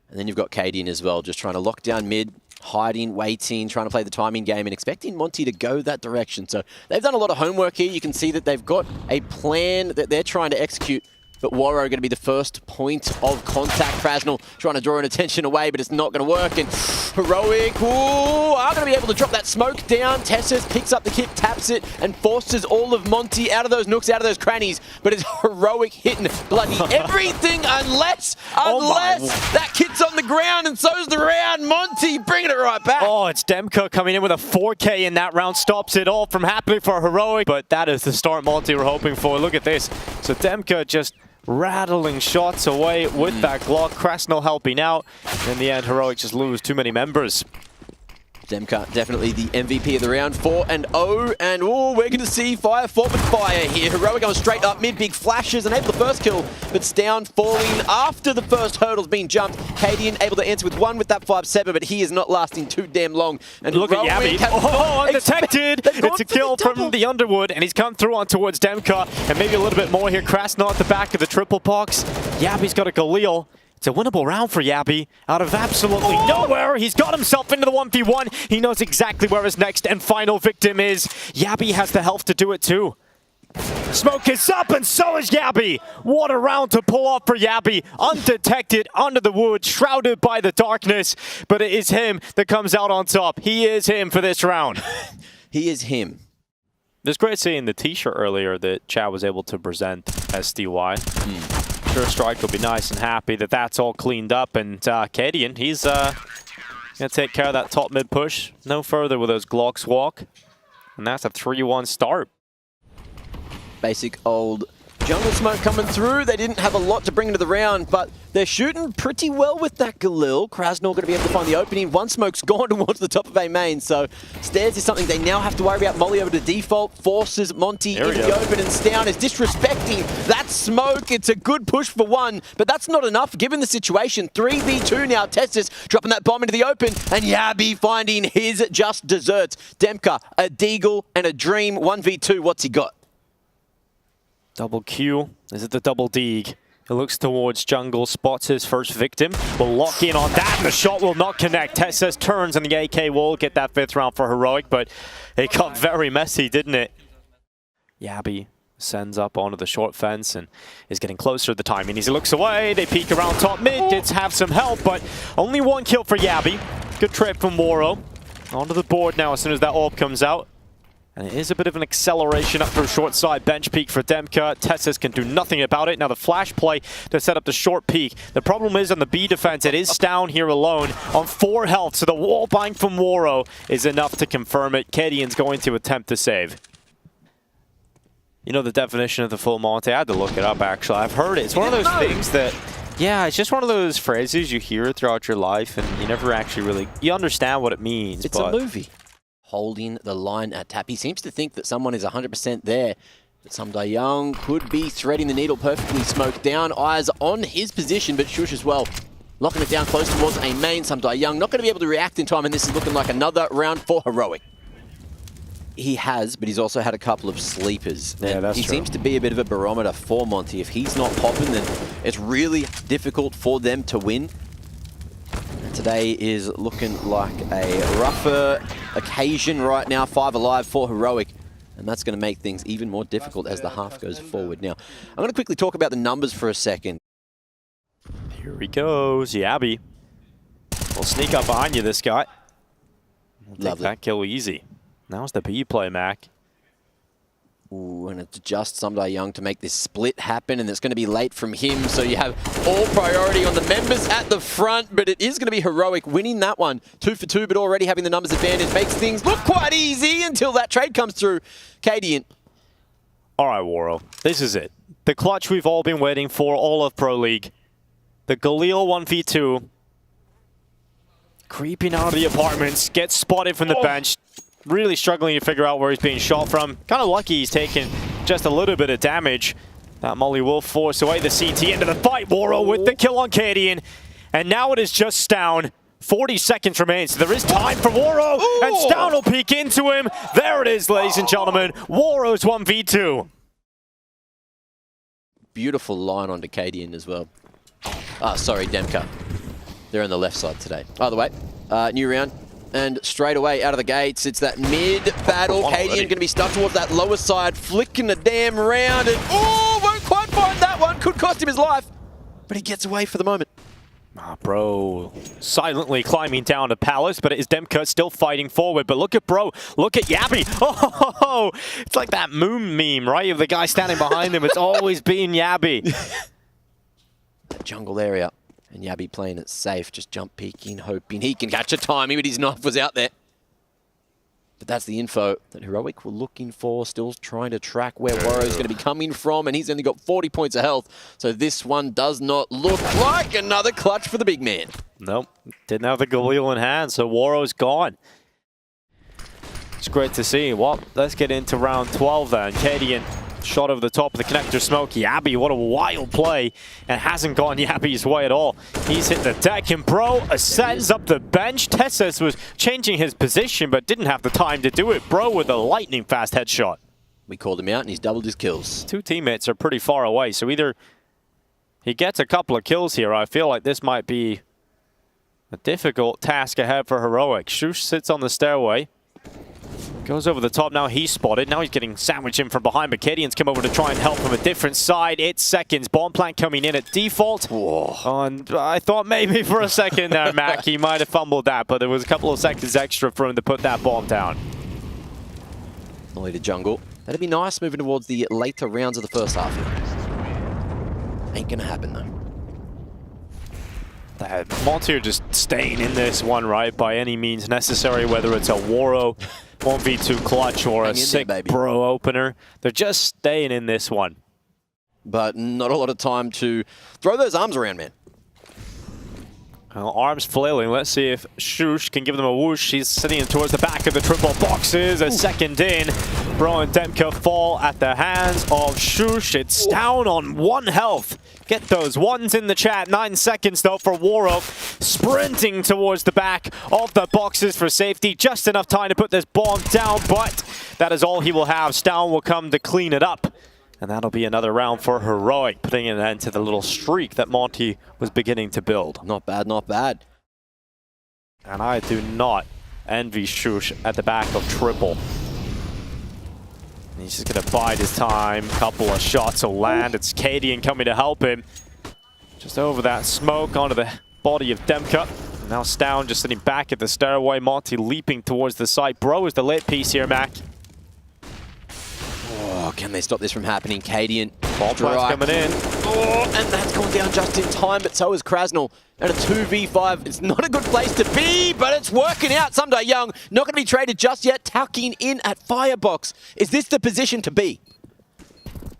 And then you've got Cadian as well, just trying to lock down mid, hiding, waiting, trying to play the timing game and expecting Monte to go that direction. So they've done a lot of homework here. You can see that they've got a plan that they're trying to execute. But Waro going to be the first point of contact. Krasnal trying to draw an attention away, but it's not going to work. And Heroic, are going to be able to drop that smoke down. Tessus picks up the kick, taps it, and forces all of Monte out of those nooks, out of those crannies. But it's Heroic hitting bloody everything unless that kit's on the ground and so's the round. Monte bringing it right back. Oh, it's Demka coming in with a 4K in that round. Stops it all from happening for Heroic. But that is the start Monte were hoping for. Look at this. So Demka just rattling shots away with that Glock. Krasnal helping out. In the end, Heroic just lose too many members. Demka definitely the MVP of the round, 4-0, and we're going to see fire fought with fire here. Heroic going straight up mid, big flashes, and able the first kill, but Stown falling after the first hurdle's been jumped. Cadian able to answer with one with that 5-7, but he is not lasting too damn long. And look at Yabby. Oh, undetected! It's a kill from the Underwood, and he's come through on towards Demka, and maybe a little bit more here. Krasnal at the back of the triple box. Yabby's got a Galil. It's a winnable round for Yabby. Out of absolutely nowhere, he's got himself into the 1v1. He knows exactly where his next and final victim is. Yabby has the health to do it too. Smoke is up, and so is Yabby. What a round to pull off for Yabby. Undetected, under the wood, shrouded by the darkness. But it is him that comes out on top. He is him for this round. He is him. It was great seeing the t-shirt earlier that Chad was able to present SDY. Counterstrike will be nice and happy that that's all cleaned up. And Cadian, he's going to take care of that top mid push. No further with those Glocks walk. And that's a 3-1 start. Basic old jungle smoke coming through. They didn't have a lot to bring into the round, but they're shooting pretty well with that Galil. Krasnal going to be able to find the opening. One smoke's gone towards the top of A main, so stairs is something they now have to worry about. Molly over to default, forces Monte into the open, and Stown is disrespecting that smoke. It's a good push for one, but that's not enough given the situation. 3v2 now. Tessus dropping that bomb into the open, and Yabby finding his just desserts. Demka, a Deagle, and a Dream. 1v2, what's he got? Double Q. Is it the double Deeg? He looks towards jungle, spots his first victim. Will lock in on that, and the shot will not connect. Tessus turns, and the AK will get that 5th round for Heroic, but it got very messy, didn't it? Yabby sends up onto the short fence and is getting closer to the timing. As he looks away, they peek around top mid, gets have some help, but only one kill for Yabby. Good trade from Waro. Onto the board now as soon as that orb comes out. And it is a bit of an acceleration up through short side. Bench peek for Demka. Tessus can do nothing about it. Now the flash play to set up the short peek. The problem is on the B defense, it is Stown here alone on 4 health. So the wall bind from Waro is enough to confirm it. Cadian's going to attempt to save. You know the definition of the full Monte? I had to look it up actually. I've heard it. It's one of those things that, yeah, it's just one of those phrases you hear throughout your life and you never actually really, you understand what it means. It's a movie. Holding the line at tap. He seems to think that someone is 100% there. But Samdai Young could be threading the needle perfectly. Smoked down, eyes on his position, but Shush as well. Locking it down close towards A main. Samdai Young not going to be able to react in time, and this is looking like another round for Heroic. He has, but he's also had a couple of sleepers. Yeah, that's he true. seems to be a bit of a barometer for Monte. If he's not popping, then it's really difficult for them to win. Today is looking like a rougher occasion right now. 5 alive for Heroic. And that's going to make things even more difficult as the half goes forward. Now, I'm going to quickly talk about the numbers for a second. Here he goes. Yabby. We'll sneak up behind you, this guy. We'll take that kill easy. Now's the B play, Mac. Ooh, and it's just Samdai Young to make this split happen, and it's going to be late from him, so you have all priority on the members at the front, but it is going to be Heroic winning that one. 2 for 2, but already having the numbers advantage makes things look quite easy until that trade comes through. Cadian. All right, Waro. This is it. The clutch we've all been waiting for all of Pro League. The Galil 1v2. Creeping out of the apartments, gets spotted from the bench. Really struggling to figure out where he's being shot from. Kind of lucky he's taken just a little bit of damage. That Molly will force away the CT into the fight. Waro with the kill on Cadian. And now it is just Stown. 40 seconds remain, so there is time for Waro. And Stown will peek into him. There it is, ladies and gentlemen. Waro's 1v2. Beautiful line onto Cadian as well. Ah, sorry, Demka. They're on the left side today. By the way, new round. And straight away out of the gates, it's that mid-battle. Cadian going to be stuck towards that lower side, flicking the damn round. And oh, won't quite find that one. Could cost him his life. But he gets away for the moment. Bro silently climbing down to Palace, but it is Demka still fighting forward. But look at Bro, look at Yabby. Oh, it's like that moon meme, right? Of the guy standing behind him. It's always been Yabby. That jungle area. And Yabby playing it safe, just jump peeking, hoping he can catch a timing, but his knife was out there. But that's the info that Heroic were looking for, still trying to track where Warrow's going to be coming from, and he's only got 40 points of health. So this one does not look like another clutch for the big man. Nope, didn't have the Galil in hand, so Warrow's gone. It's great to see. Well, let's get into round 12 then. Cadian. Shot over the top of the connector smoke. Yabby, what a wild play. And hasn't gone Yabby's way at all. He's hit the deck and Bro ascends up the bench. Tessus was changing his position but didn't have the time to do it. Bro with a lightning fast headshot. We called him out and he's doubled his kills. Two teammates are pretty far away, so either he gets a couple of kills here. I feel like this might be a difficult task ahead for Heroic. Shush sits on the stairway. Goes over the top, now he's spotted. Now he's getting sandwiched in from behind, but Cadian's come over to try and help from a different side. It's seconds. Bomb plant coming in at default. And I thought maybe for a second there, Mac, he might have fumbled that, but there was a couple of seconds extra for him to put that bomb down. Only to jungle. That'd be nice moving towards the later rounds of the first half here. Ain't gonna happen though. Monte are just staying in this one, right, by any means necessary, whether it's a Warrow 1v2 clutch or a sick Bro opener. They're just staying in this one. But not a lot of time to throw those arms around, man. Well, arms flailing. Let's see if Shush can give them a whoosh. He's sitting towards the back of the triple boxes. A second in. Bro and Demka fall at the hands of Shush. It's down on 1 health. Get those ones in the chat. 9 seconds, though, for Warrow. Sprinting towards the back of the boxes for safety. Just enough time to put this bomb down, but that is all he will have. Stown will come to clean it up. And that'll be another round for Heroic, putting an end to the little streak that Monte was beginning to build. Not bad, not bad. And I do not envy Shush at the back of triple. He's just going to bide his time. Couple of shots will land. It's Cadian coming to help him. Just over that smoke onto the body of Demka. Now Stown just sitting back at the stairway. Monte leaping towards the side. Bro is the late piece here, Mac. Oh, can they stop this from happening? Cadian. Ball plant's coming in. Oh, and that's gone down just in time, but so is Krasnal. And a 2v5. It's not a good place to be, but it's working out. Someday Young, not going to be traded just yet. Tucking in at Firebox. Is this the position to be?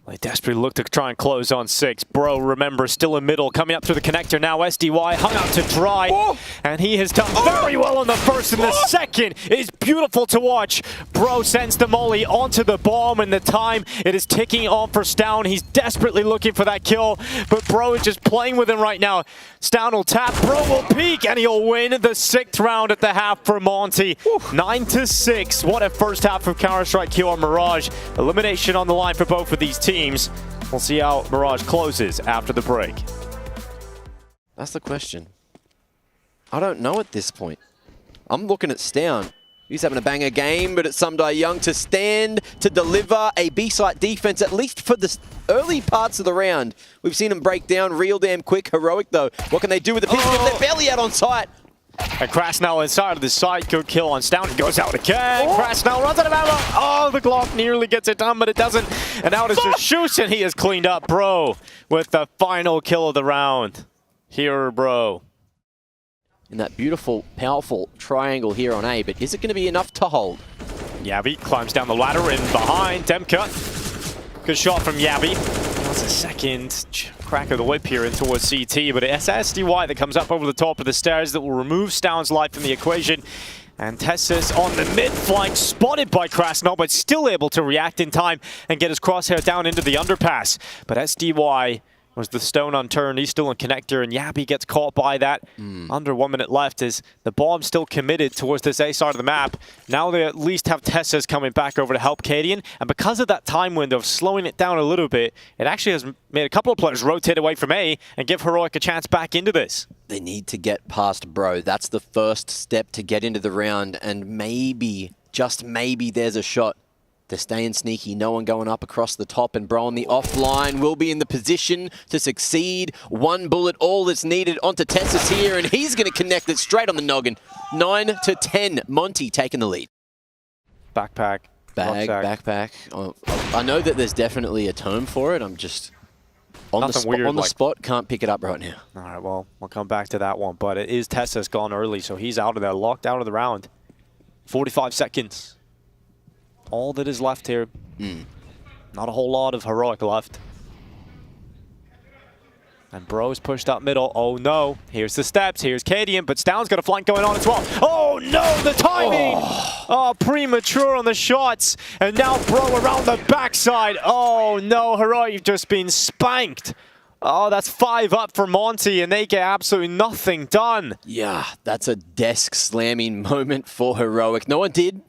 They desperately look to try and close on 6. Bro, remember, still in middle. Coming up through the connector now. SDY hung out to dry. Oh. And he has done very well on the first, and the second is beautiful to watch. Bro sends the molly onto the bomb, and the time it is ticking on for Stown. He's desperately looking for that kill, but Bro is just playing with him right now. Stown will tap, Bro will peek, and he'll win the 6th round at the half for Monte. 9-6. What a first half from counterstrike Q on Mirage. Elimination on the line for both of these teams. We'll see how Mirage closes after the break. That's the question. I don't know at this point. I'm looking at Stown. He's having a banger game, but it's Someday Young to stand, to deliver a B-site defense, at least for the early parts of the round. We've seen him break down real damn quick. Heroic, though. What can they do with the pistol? They're barely out on site. And Krasnal inside of the side. Good kill on Stown. He goes out again. Krasnal runs out of ammo. Oh, the Glock nearly gets it done, but it doesn't. And out is Shush, and he has cleaned up Bro with the final kill of the round. Here, Bro. In that beautiful, powerful triangle here on A, but is it going to be enough to hold? Yabby climbs down the ladder in behind Demka. Good shot from Yabby. That's a second crack of the whip here in towards CT, but it's SDY that comes up over the top of the stairs that will remove Stown's life from the equation. And Tessus on the mid-flank, spotted by Krasnal, but still able to react in time and get his crosshair down into the underpass. But SDY Was the stone unturned? He's still in connector, and Yabi gets caught by that. Under 1 minute left is the bomb still committed towards this A side of the map. Now they at least have Tessas coming back over to help Cadian, and because of that time window of slowing it down a little bit, it actually has made a couple of players rotate away from A and give Heroic a chance back into this. They need to get past Bro. That's the first step to get into the round, and maybe, just maybe, there's a shot. They're staying sneaky, no one going up across the top, and Bro on the offline will be in the position to succeed. One bullet, all that's needed onto Tessas here, and he's going to connect it straight on the noggin. 9-10, Monte taking the lead. Backpack. Backpack. Oh, I know that there's definitely a term for it. I'm just on the spot, can't pick it up right now. All right, well, we'll come back to that one, but it is Tessas gone early, so he's out of there, locked out of the round. 45 seconds. All that is left here. Not a whole lot of Heroic left. And Bro's pushed up middle. Oh no. Here's the steps. Here's Cadian, but Stound's got a flank going on as well. Oh no, the timing! Oh, premature on the shots. And now Bro around the backside. Oh no, Heroic, you've just been spanked. Oh, that's 5 up for Monte, and they get absolutely nothing done. Yeah, that's a desk slamming moment for Heroic. No one did,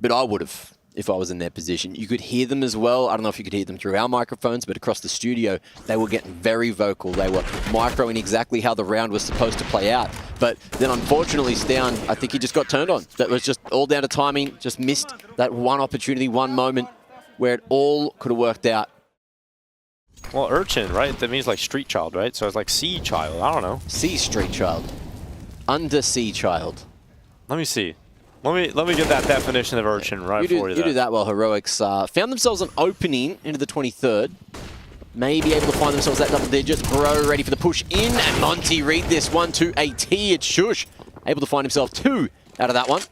but I would have. If I was in their position. You could hear them as well. I don't know if you could hear them through our microphones, but across the studio, they were getting very vocal. They were microing exactly how the round was supposed to play out. But then unfortunately, Stound, I think he just got turned on. That was just all down to timing, just missed that one opportunity, one moment where it all could have worked out. Well, urchin, right? That means like street child, right? So it's like sea child, I don't know. Sea street child. Undersea child. Let me see. Let me get that definition of urchin right for you. You do that while Heroics found themselves an opening into the 23rd. Maybe able to find themselves that double digits. Bro ready for the push in, and Monte read this one to a T. It's Shush able to find himself 2 out of that one.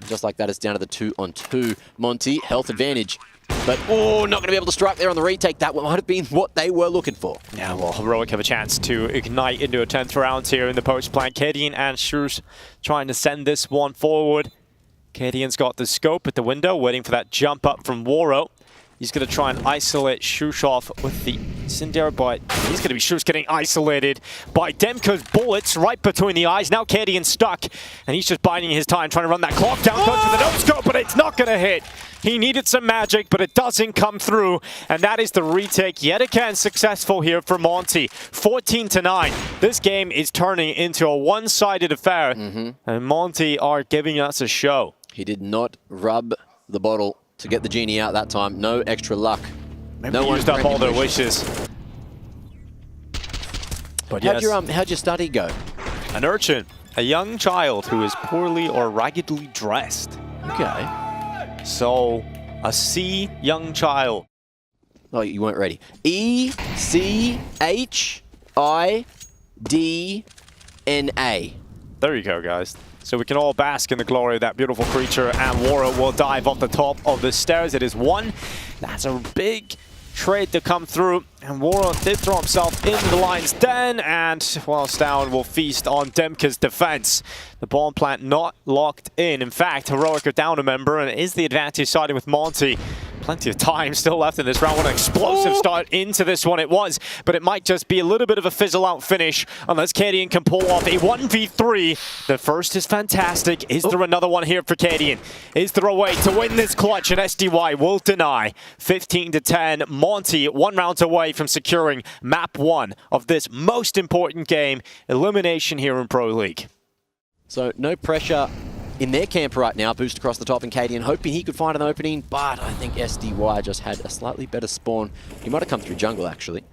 Just like that, it's down to the 2-on-2. Monte, health advantage. But, oh, not going to be able to strike there on the retake. That might have been what they were looking for. Yeah, well, Heroic have a chance to ignite into a 10th round here in the post plan. Cadian and Shush trying to send this one forward. Cadian's got the scope at the window, waiting for that jump up from Waro. He's going to try and isolate Shush off with the Cinder, but he's going to be Shush getting isolated by Demka's bullets right between the eyes. Now Cadian's stuck, and he's just biding his time, trying to run that clock down. Goes for the no-scope, but it's not going to hit. He needed some magic, but it doesn't come through, and that is the retake yet again successful here for Monte. 14-9. This game is turning into a one-sided affair, and Monte are giving us a show. He did not rub the bottle to get the genie out that time. No extra luck. Maybe no one used up all their wishes. But how'd your study go? An urchin, a young child who is poorly or raggedly dressed. Okay. So, a C young child. Oh, you weren't ready. ECHIDNA. There you go, guys. So we can all bask in the glory of that beautiful creature, and Waro will dive off the top of the stairs. It is 1. That's a big trade to come through, and Waro did throw himself into the lion's den, and, well, Stound will feast on Demka's defense. The bomb plant not locked in. In fact, Heroic are down a member, and it is the advantage siding with Monte. Plenty of time still left in this round. What an explosive start into this one it was, but it might just be a little bit of a fizzle-out finish unless Cadian can pull off a 1v3. The first is fantastic. Is there another one here for Cadian? Is there a way to win this clutch? And SDY will deny. 15-10. Monte 1 round away from securing map 1 of this most important game. Elimination here in Pro League. So no pressure in their camp right now. Boost across the top, and Cadian hoping he could find an opening, but I think SDY just had a slightly better spawn. He might have come through jungle, actually.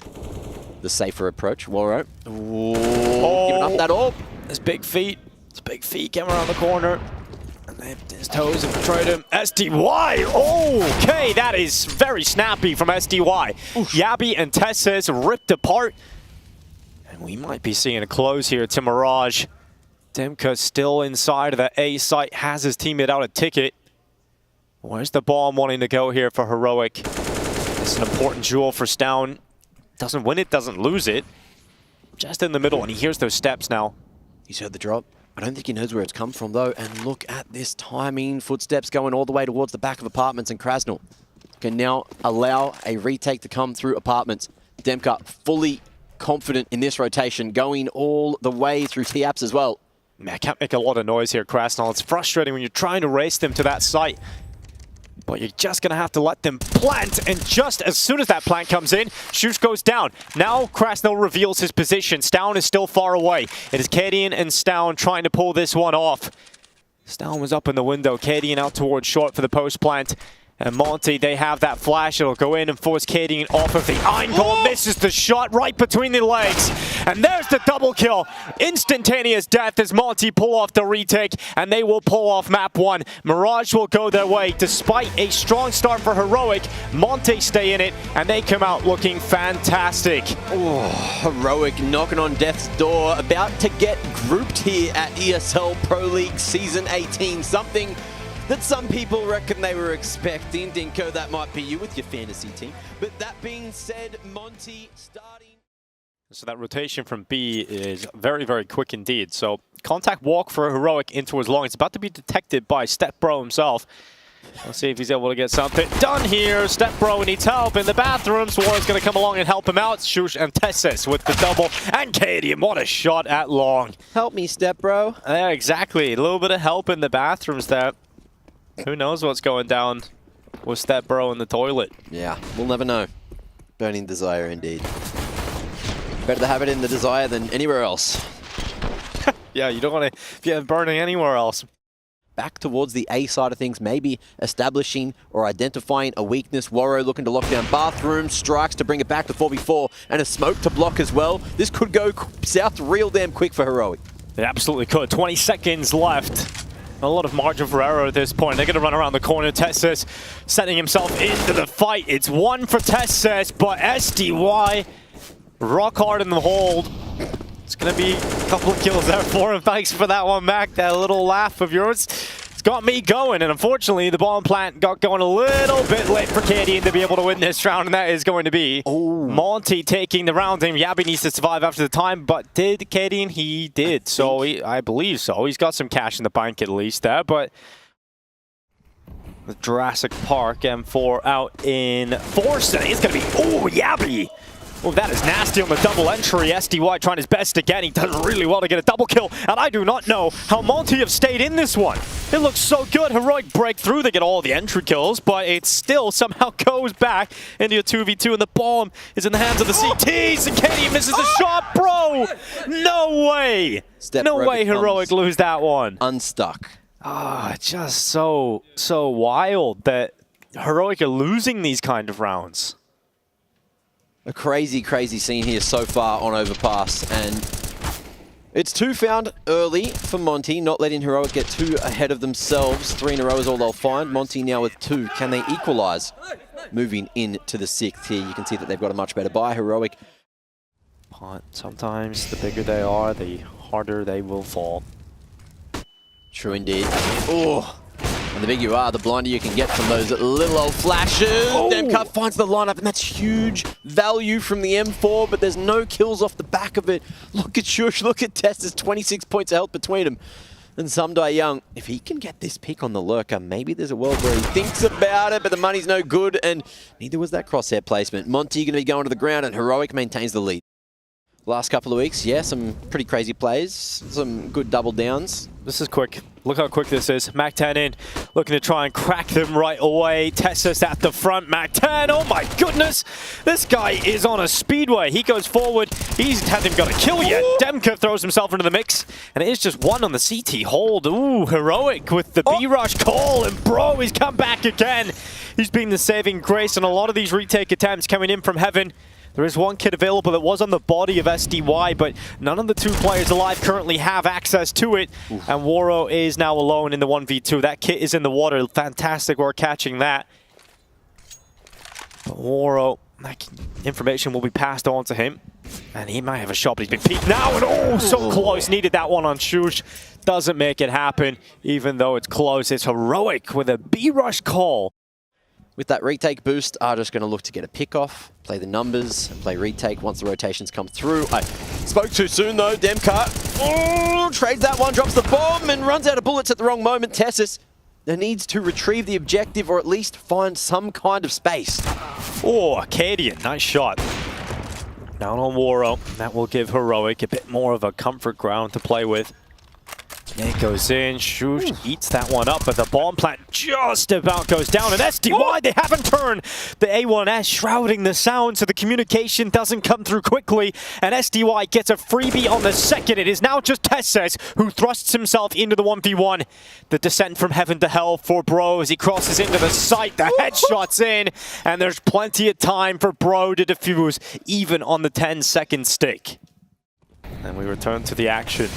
The safer approach. Waro. Giving up that orb. His big feet. His big feet came around the corner. And his toes have betrayed him. SDY! Okay, that is very snappy from SDY. Oof. Yabi and Tessas ripped apart. And we might be seeing a close here to Mirage. Demka still inside of the A site, has his teammate out a ticket. Where's the bomb wanting to go here for Heroic? It's an important jewel for Stound. Doesn't win it, doesn't lose it. Just in the middle, and he hears those steps now. He's heard the drop. I don't think he knows where it's come from, though. And look at this timing. Footsteps going all the way towards the back of apartments, and Krasnal can now allow a retake to come through apartments. Demka fully confident in this rotation, going all the way through T-Apps as well. Man, I can't make a lot of noise here, Krasnal. It's frustrating when you're trying to race them to that site. But you're just going to have to let them plant. And just as soon as that plant comes in, Shush goes down. Now Krasnal reveals his position. Stown is still far away. It is Cadian and Stown trying to pull this one off. Stown was up in the window. Cadian out towards short for the post plant. And Monte, they have that flash. It'll go in and force Cadian off of the iron goal. Misses the shot right between the legs. And there's the double kill. Instantaneous death as Monte pull off the retake. And they will pull off map 1. Mirage will go their way. Despite a strong start for Heroic, Monte stay in it. And they come out looking fantastic. Oh, Heroic knocking on death's door. About to get grouped here at ESL Pro League Season 18. Something that some people reckon they were expecting. Dinko, that might be you with your fantasy team. But that being said, Monte starting. So that rotation from B is very, very quick indeed. So contact walk for Heroic into his long. It's about to be detected by Stepbro himself. Let's see if he's able to get something done here. Stepbro needs help in the bathroom. Suarez going to come along and help him out. Shush and Tessis with the double. And Cadian, what a shot at long. Help me, Stepbro. Yeah, exactly. A little bit of help in the bathrooms there. Who knows what's going down with Stepbro in the toilet? Yeah, we'll never know. Burning desire, indeed. Better to have it in the desire than anywhere else. Yeah, you don't want to be burning anywhere else. Back towards the A side of things, maybe establishing or identifying a weakness. Warrow looking to lock down bathroom, strikes to bring it back to 4v4, and a smoke to block as well. This could go south real damn quick for Heroic. It absolutely could. 20 seconds left. A lot of margin for error at this point. They're going to run around the corner. Tessis setting himself into the fight. It's one for Tessis, but SDY rock hard in the hold. It's going to be a couple of kills there for him. Thanks for that one, Mac. That little laugh of yours. It's got me going, and unfortunately, the bomb plant got going a little bit late for Cadian to be able to win this round, and that is going to be Monte taking the round. And Yabi needs to survive after the time, but did Cadian? He did. So I believe so. He's got some cash in the bank at least there, but the Jurassic Park M4 out in Force. It's going to be, Yabi. Oh, that is nasty on the double entry. SDY trying his best again. He does really well to get a double kill. And I do not know how Monte have stayed in this one. It looks so good. Heroic breakthrough. They get all the entry kills, but it still somehow goes back into a 2v2. And the bomb is in the hands of the CTs. And Kenny misses the shot, bro. No way. No way Heroic lose that one. Unstuck. Just so wild that Heroic are losing these kind of rounds. A crazy, crazy scene here so far on Overpass, and it's 2 found early for Monte, not letting Heroic get too ahead of themselves. 3 in a row is all they'll find. Monte now with 2. Can they equalize? Moving into the 6th here, you can see that they've got a much better buy. Heroic. Sometimes the bigger they are, the harder they will fall. True indeed. Oh. And the bigger you are, the blinder you can get from those little old flashes. Demka finds the lineup, and that's huge value from the M4, but there's no kills off the back of it. Look at Shush, look at Tess, there's 26 points of health between them. And Sumdai Young, if he can get this pick on the lurker, maybe there's a world where he thinks about it, but the money's no good, and neither was that crosshair placement. Monte going to be going to the ground, and Heroic maintains the lead. Last couple of weeks, yeah, some pretty crazy plays, some good double downs. This is quick. Look how quick this is. Mac-10 in, looking to try and crack them right away. Tessis at the front. Mac-10, oh my goodness! This guy is on a speedway. He goes forward. He hasn't even got a kill yet. Demka throws himself into the mix, and it is just one on the CT hold. Ooh, Heroic with the B-rush call, and bro, he's come back again. He's been the saving grace on a lot of these retake attempts coming in from heaven. There is one kit available that was on the body of SDY, but none of the 2 players alive currently have access to it. And Warrow is now alone in the 1v2. That kit is in the water. Fantastic work catching that. But Warrow, that information will be passed on to him. And he might have a shot, but he's been peeked now. And so close. Needed that one on Shush. Doesn't make it happen, even though it's close. It's Heroic with a B-rush call. With that retake boost, are just going to look to get a pick off, play the numbers, and play retake once the rotations come through. I spoke too soon though. Demka trades that one, drops the bomb, and runs out of bullets at the wrong moment. Tessis needs to retrieve the objective, or at least find some kind of space. Oh, Cadian, nice shot. Down on Waro. That will give Heroic a bit more of a comfort ground to play with. It goes in, Shoosh eats that one up, but the bomb plant just about goes down. And SDY, they haven't turned the A1S, shrouding the sound so the communication doesn't come through quickly. And SDY gets a freebie on the second. It is now just Tesses who thrusts himself into the 1v1. The descent from heaven to hell for Bro as he crosses into the site. The headshot's in, and there's plenty of time for Bro to defuse, even on the 10-second stick. And we return to the action.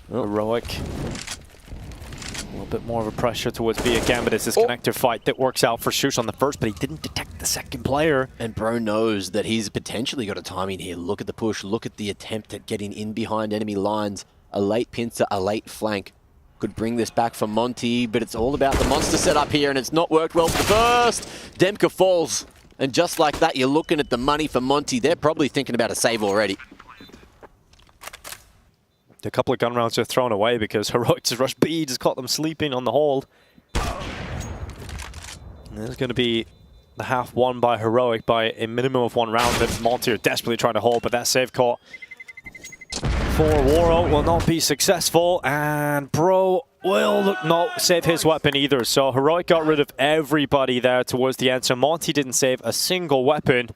Heroic. A little bit more of a pressure towards B again, but it's this connector fight that works out for Shoosh on the first, but he didn't detect the second player. And Bro knows that he's potentially got a timing here. Look at the push, look at the attempt at getting in behind enemy lines. A late pincer, a late flank. Could bring this back for Monte, but it's all about the monster setup here, and it's not worked well for the first. Demka falls, and just like that, you're looking at the money for Monte. They're probably thinking about a save already. A couple of gun rounds are thrown away because Heroic just rushed B, just caught them sleeping on the hold. And there's going to be the half won by Heroic by a minimum of 1 round that Monte are desperately trying to hold, but that save caught for Waro will not be successful, and Bro will not save his weapon either. So Heroic got rid of everybody there towards the end, so Monte didn't save a single weapon.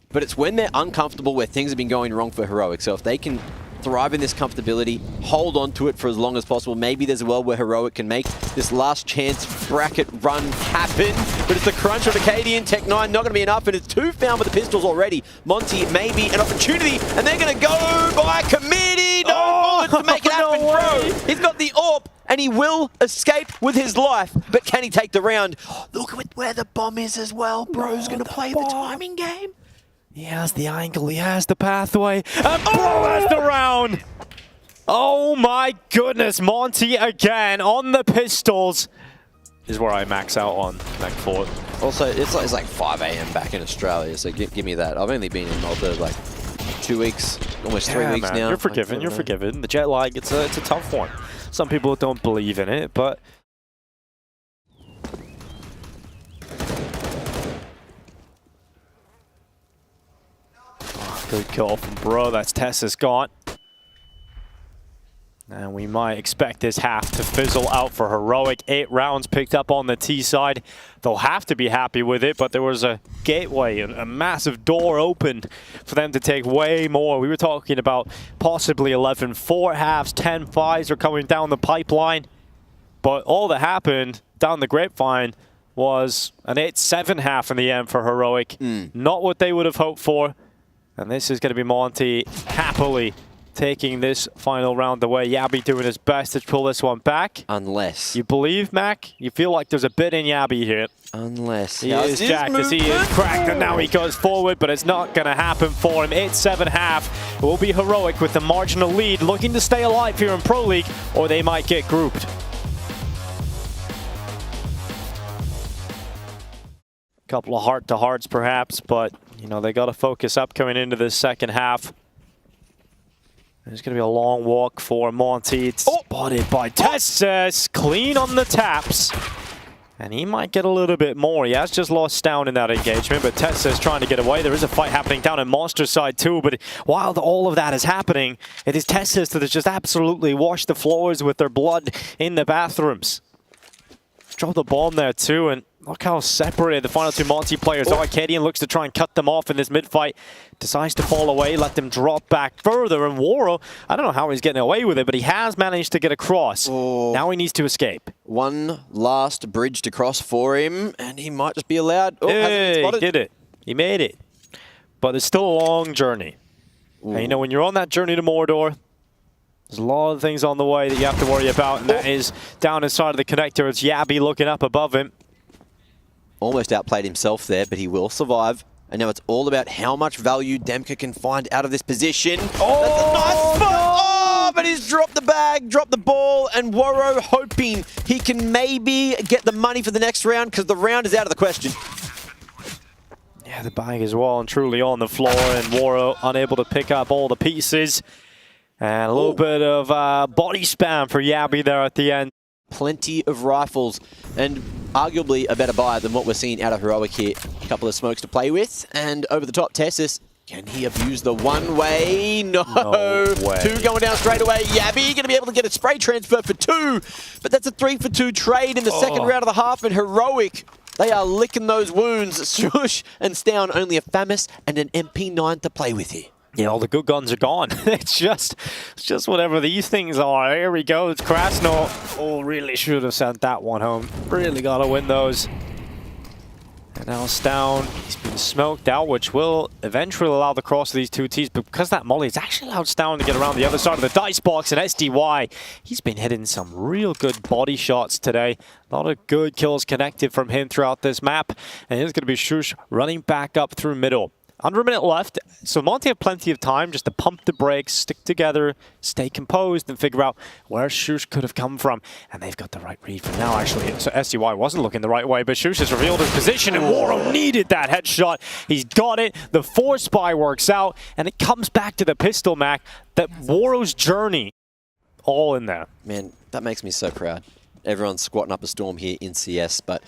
But it's when they're uncomfortable where things have been going wrong for Heroic. So if they can thrive in this comfortability, hold on to it for as long as possible, maybe there's a world where Heroic can make this last chance bracket run happen. But it's the crunch on Acadian, Tech 9 not going to be enough, and it's 2 found with the pistols already. Monte, maybe an opportunity, and they're going to go by committee. No bullet to make it happen, Bro. He's got the AWP, and he will escape with his life, but can he take the round? Look at where the bomb is as well. Bro's going to play the timing game. He has the angle, he has the pathway, and Bro has the round! Oh my goodness, Monte again on the pistols is where I max out on Connect 4. Also, it's like 5 AM back in Australia, so give me that. I've only been in Malta like 2 weeks, almost 3 weeks man, now. You're forgiven, you're forgiven. The jet lag, it's a tough one. Some people don't believe in it, but good call from Bro. That's Tessa's gone. And we might expect this half to fizzle out for Heroic. 8 rounds picked up on the T side. They'll have to be happy with it, but there was a gateway, a massive door opened for them to take way more. We were talking about possibly 11 4 halves, 10 5s are coming down the pipeline. But all that happened down the grapevine was an 8-7 half in the end for Heroic. Not what they would have hoped for. And this is going to be Monte happily taking this final round away. Yabby doing his best to pull this one back. Unless. You believe, Mac? You feel like there's a bit in Yabby here. Unless. He is jacked as he is cracked, and now he goes forward, but it's not going to happen for him. 8-7 half. It will be Heroic with the marginal lead, looking to stay alive here in Pro League, or they might get grouped. Couple of heart-to-hearts perhaps, but you know, they got to focus up coming into this second half. There's going to be a long walk for Monte. It's spotted by Tesses. Clean on the taps. And he might get a little bit more. He has just lost down in that engagement, but Tesses trying to get away. There is a fight happening down in Monster side too, but while all of that is happening, it is Tesses that has just absolutely washed the floors with their blood in the bathrooms. Dropped the bomb there too, and look how separated the final 2 Monte players are. Acadian looks to try and cut them off in this mid-fight. Decides to fall away, let them drop back further. And Waro, I don't know how he's getting away with it, but he has managed to get across. Now he needs to escape. One last bridge to cross for him, and he might just be allowed. Hey, he did it. He made it. But it's still a long journey. And you know, when you're on that journey to Mordor, there's a lot of things on the way that you have to worry about, and that is down inside of the connector. It's Yabby looking up above him. Almost outplayed himself there, but he will survive. And now it's all about how much value Demka can find out of this position. That's a nice spot! But he's dropped the bag, dropped the ball, and Waro hoping he can maybe get the money for the next round, because the round is out of the question. Yeah, the bag is well and truly on the floor, and Waro unable to pick up all the pieces. And a little bit of body spam for Yabby there at the end. Plenty of rifles, and arguably a better buy than what we're seeing out of Heroic here. A couple of smokes to play with, and over the top, Tessis Can he abuse the one-way? No. way. 2 going down straight away. Yabby going to be able to get a spray transfer for 2. But that's a 3-for-2 trade in the second round of the half. And Heroic, they are licking those wounds. Shush and Stown only a FAMAS and an MP9 to play with here. Yeah, all the good guns are gone. it's just whatever these things are. Here we go. It's Krasno. Oh, really should have sent that one home. Really got to win those. And now Stown, he's been smoked out, which will eventually allow the cross of these two teams. But because that molly, it's actually allowed Stown to get around the other side of the dice box. And SDY, he's been hitting some real good body shots today. A lot of good kills connected from him throughout this map. And here's going to be Shush running back up through middle. Under a minute left, so Monte have plenty of time just to pump the brakes, stick together, stay composed, and figure out where Shush could have come from. And they've got the right read for now, actually. So SDY wasn't looking the right way, but Shush has revealed his position, and Waro needed that headshot. He's got it. The 4 spy works out, and it comes back to the pistol, Mac, that Waro's journey, all in there. Man, that makes me so proud. Everyone's squatting up a storm here in CS, but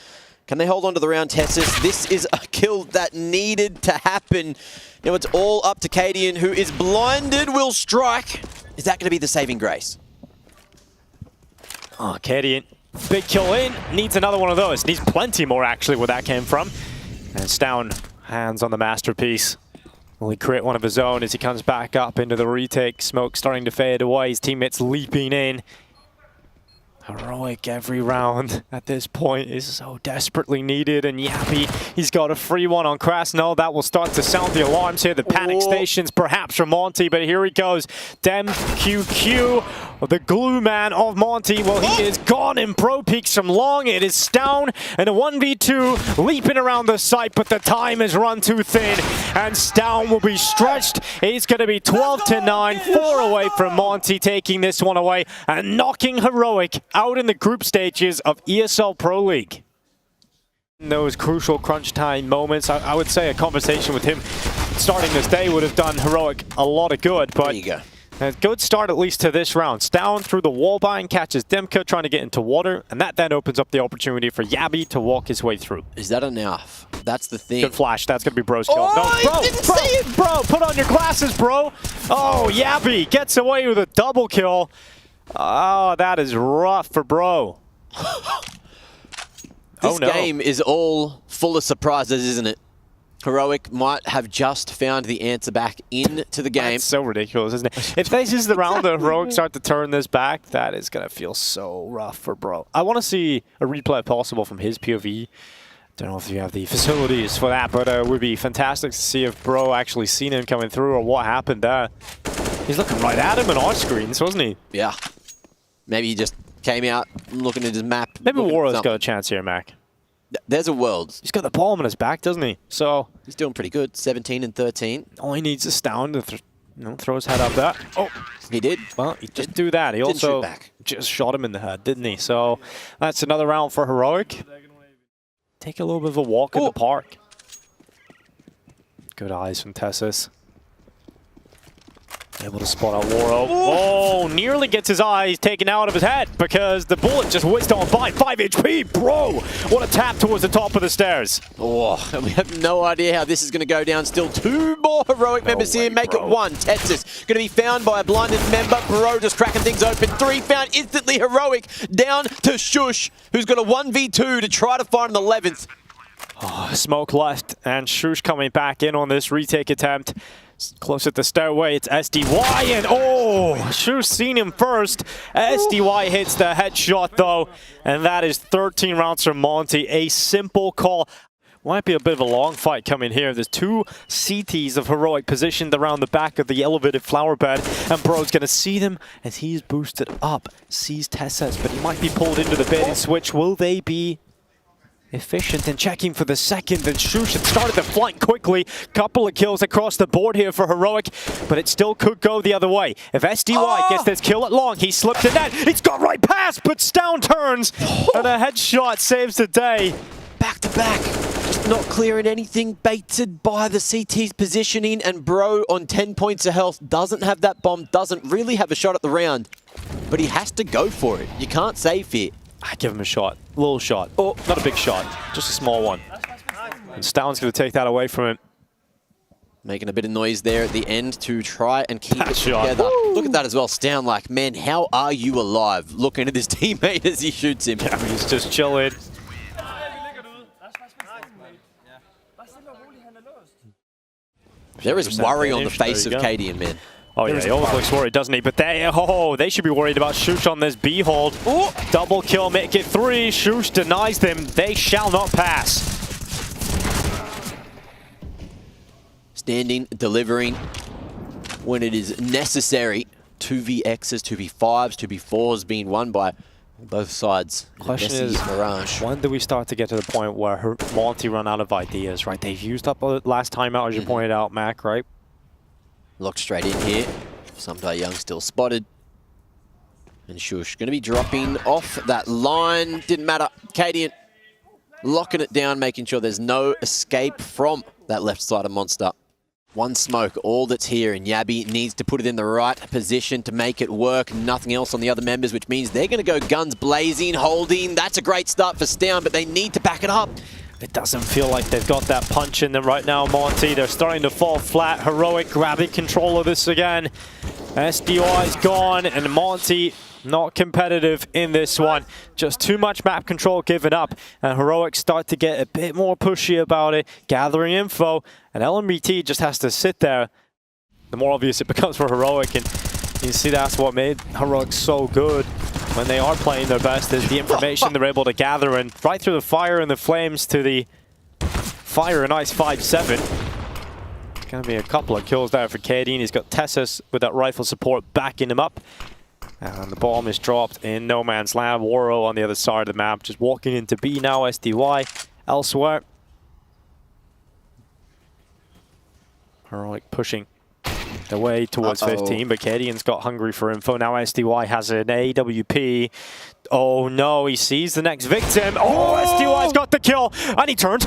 can they hold on to the round, Tessus? This is a kill that needed to happen. Now it's all up to Cadian, who is blinded, will strike. Is that going to be the saving grace? Oh, Cadian, big kill in. Needs another one of those. Needs plenty more, actually, where that came from. And Stown, hands on the masterpiece. Will he create one of his own as he comes back up into the retake? Smoke starting to fade away. His teammates leaping in. Heroic every round at this point is so desperately needed, and Yappy, he's got a free one on Krasno. That will start to sound the alarms here. The panic stations perhaps from Monte, but here he goes. Dem QQ, the glue man of Monte. Well, he is gone in pro peaks from long. It is Stown and a 1v2 leaping around the site, but the time is run too thin, and Stown will be stretched. It's going to be 12-9, 4 away from Monte, taking this one away and knocking Heroic out in the group stages of ESL Pro League. In those crucial crunch time moments, I would say a conversation with him starting this day would have done Heroic a lot of good, but there you go. A good start at least to this round. Stown through the wall bind, catches Demka trying to get into water, and that then opens up the opportunity for Yabby to walk his way through. Is that enough? That's the thing. Good flash. That's going to be Bro's kill. Oh, No, bro, put on your glasses, bro. Oh, Yabby gets away with a double kill. Oh, that is rough for Bro. This game is all full of surprises, isn't it? Heroic might have just found the answer back into the game. That's so ridiculous, isn't it? If this is the round that Heroic start to turn this back, that is going to feel so rough for Bro. I want to see a replay if possible from his POV. Don't know if you have the facilities for that, but it would be fantastic to see if Bro actually seen him coming through or what happened there. He's looking right at him on our screens, wasn't he? Yeah. Maybe he just came out looking at his map. Maybe Waro's got a chance here, Mac. There's a world. He's got the palm on his back, doesn't he? So he's doing pretty good. 17 and 13. All he needs is Stown to throw his head up there. Oh, he did. Well, he just do that. He also just shot him in the head, didn't he? So that's another round for Heroic. Take a little bit of a walk in the park. Good eyes from Tessus. Able to spot out Waro. Oh, nearly gets his eyes taken out of his head because the bullet just whizzed on by. 5 HP, Bro! What a tap towards the top of the stairs. Oh, we have no idea how this is going to go down. Still 2 more Heroic members here. Make it 1. Tetsis going to be found by a blinded member. Bro just cracking things open. 3 found instantly. Heroic down to Shush, who's got a 1v2 to try to find an 11th. Oh, smoke left, and Shush coming back in on this retake attempt. Close at the stairway, it's SDY, and oh, Shush seen him first. SDY hits the headshot though, and that is 13 rounds from Monte. A simple call. Might be a bit of a long fight coming here. There's 2 CTs of Heroic positioned around the back of the elevated flower bed, and Bro's going to see them as he's boosted up. Sees Tessus, but he might be pulled into the bait and switch. Will they be efficient and checking for the second? And Shush had started the flank quickly. Couple of kills across the board here for Heroic, but it still could go the other way. If SDY gets this kill at long, he slipped in that. It's got right past, but Stown turns, and a headshot saves the day. Back to back. Just not clearing anything. Baited by the CT's positioning, and Bro on 10 points of health doesn't have that bomb, doesn't really have a shot at the round, but he has to go for it. You can't save it. I give him a shot. A little shot. Oh, not a big shot. Just a small one. And Stown's going to take that away from him. Making a bit of noise there at the end to try and keep it shot. together. Look at that as well. Stown like, man, how are you alive? Looking at his teammate as he shoots him. Yeah, he's just chilling. There is worry on the face of Cadian, man. Oh yeah, he always looks worried, doesn't he? But they should be worried about Shush on this B hold. Ooh, double kill, make it 3. Shush denies them. They shall not pass. Standing, delivering when it is necessary. 2vXs, 2v5s, 2v4s being won by both sides. Question Messi, is, Mirage. when do we start to get to the point where Monte run out of ideas, right? They've used up last time out, as you pointed out, Mac, right? Locked straight in here. Samtai Young still spotted. And Shush going to be dropping off that line. Didn't matter. Cadian locking it down, making sure there's no escape from that left side of Monster. One smoke, all that's here, and Yabby needs to put it in the right position to make it work. Nothing else on the other members, which means they're going to go guns blazing, holding. That's a great start for Stown, but they need to back it up. It doesn't feel like they've got that punch in them right now, Monte. They're starting to fall flat. Heroic grabbing control of this again. SDI's gone, and Monte not competitive in this one. Just too much map control given up, and Heroic start to get a bit more pushy about it, gathering info, and LMBT just has to sit there. The more obvious it becomes for Heroic, and you see that's what made Heroic so good when they are playing their best, is the information they're able to gather, and right through the fire and the flames to the fire and ice 5-7. Gonna be a couple of kills there for Cadian. He's got Tessus with that rifle support backing him up. And the bomb is dropped in no man's land. Waro on the other side of the map, just walking into B now. SDY elsewhere. Heroic pushing the way towards 15, but Cadian's got hungry for info. Now SDY has an AWP. Oh no, he sees the next victim. Oh, SDY's got the kill, and he turns.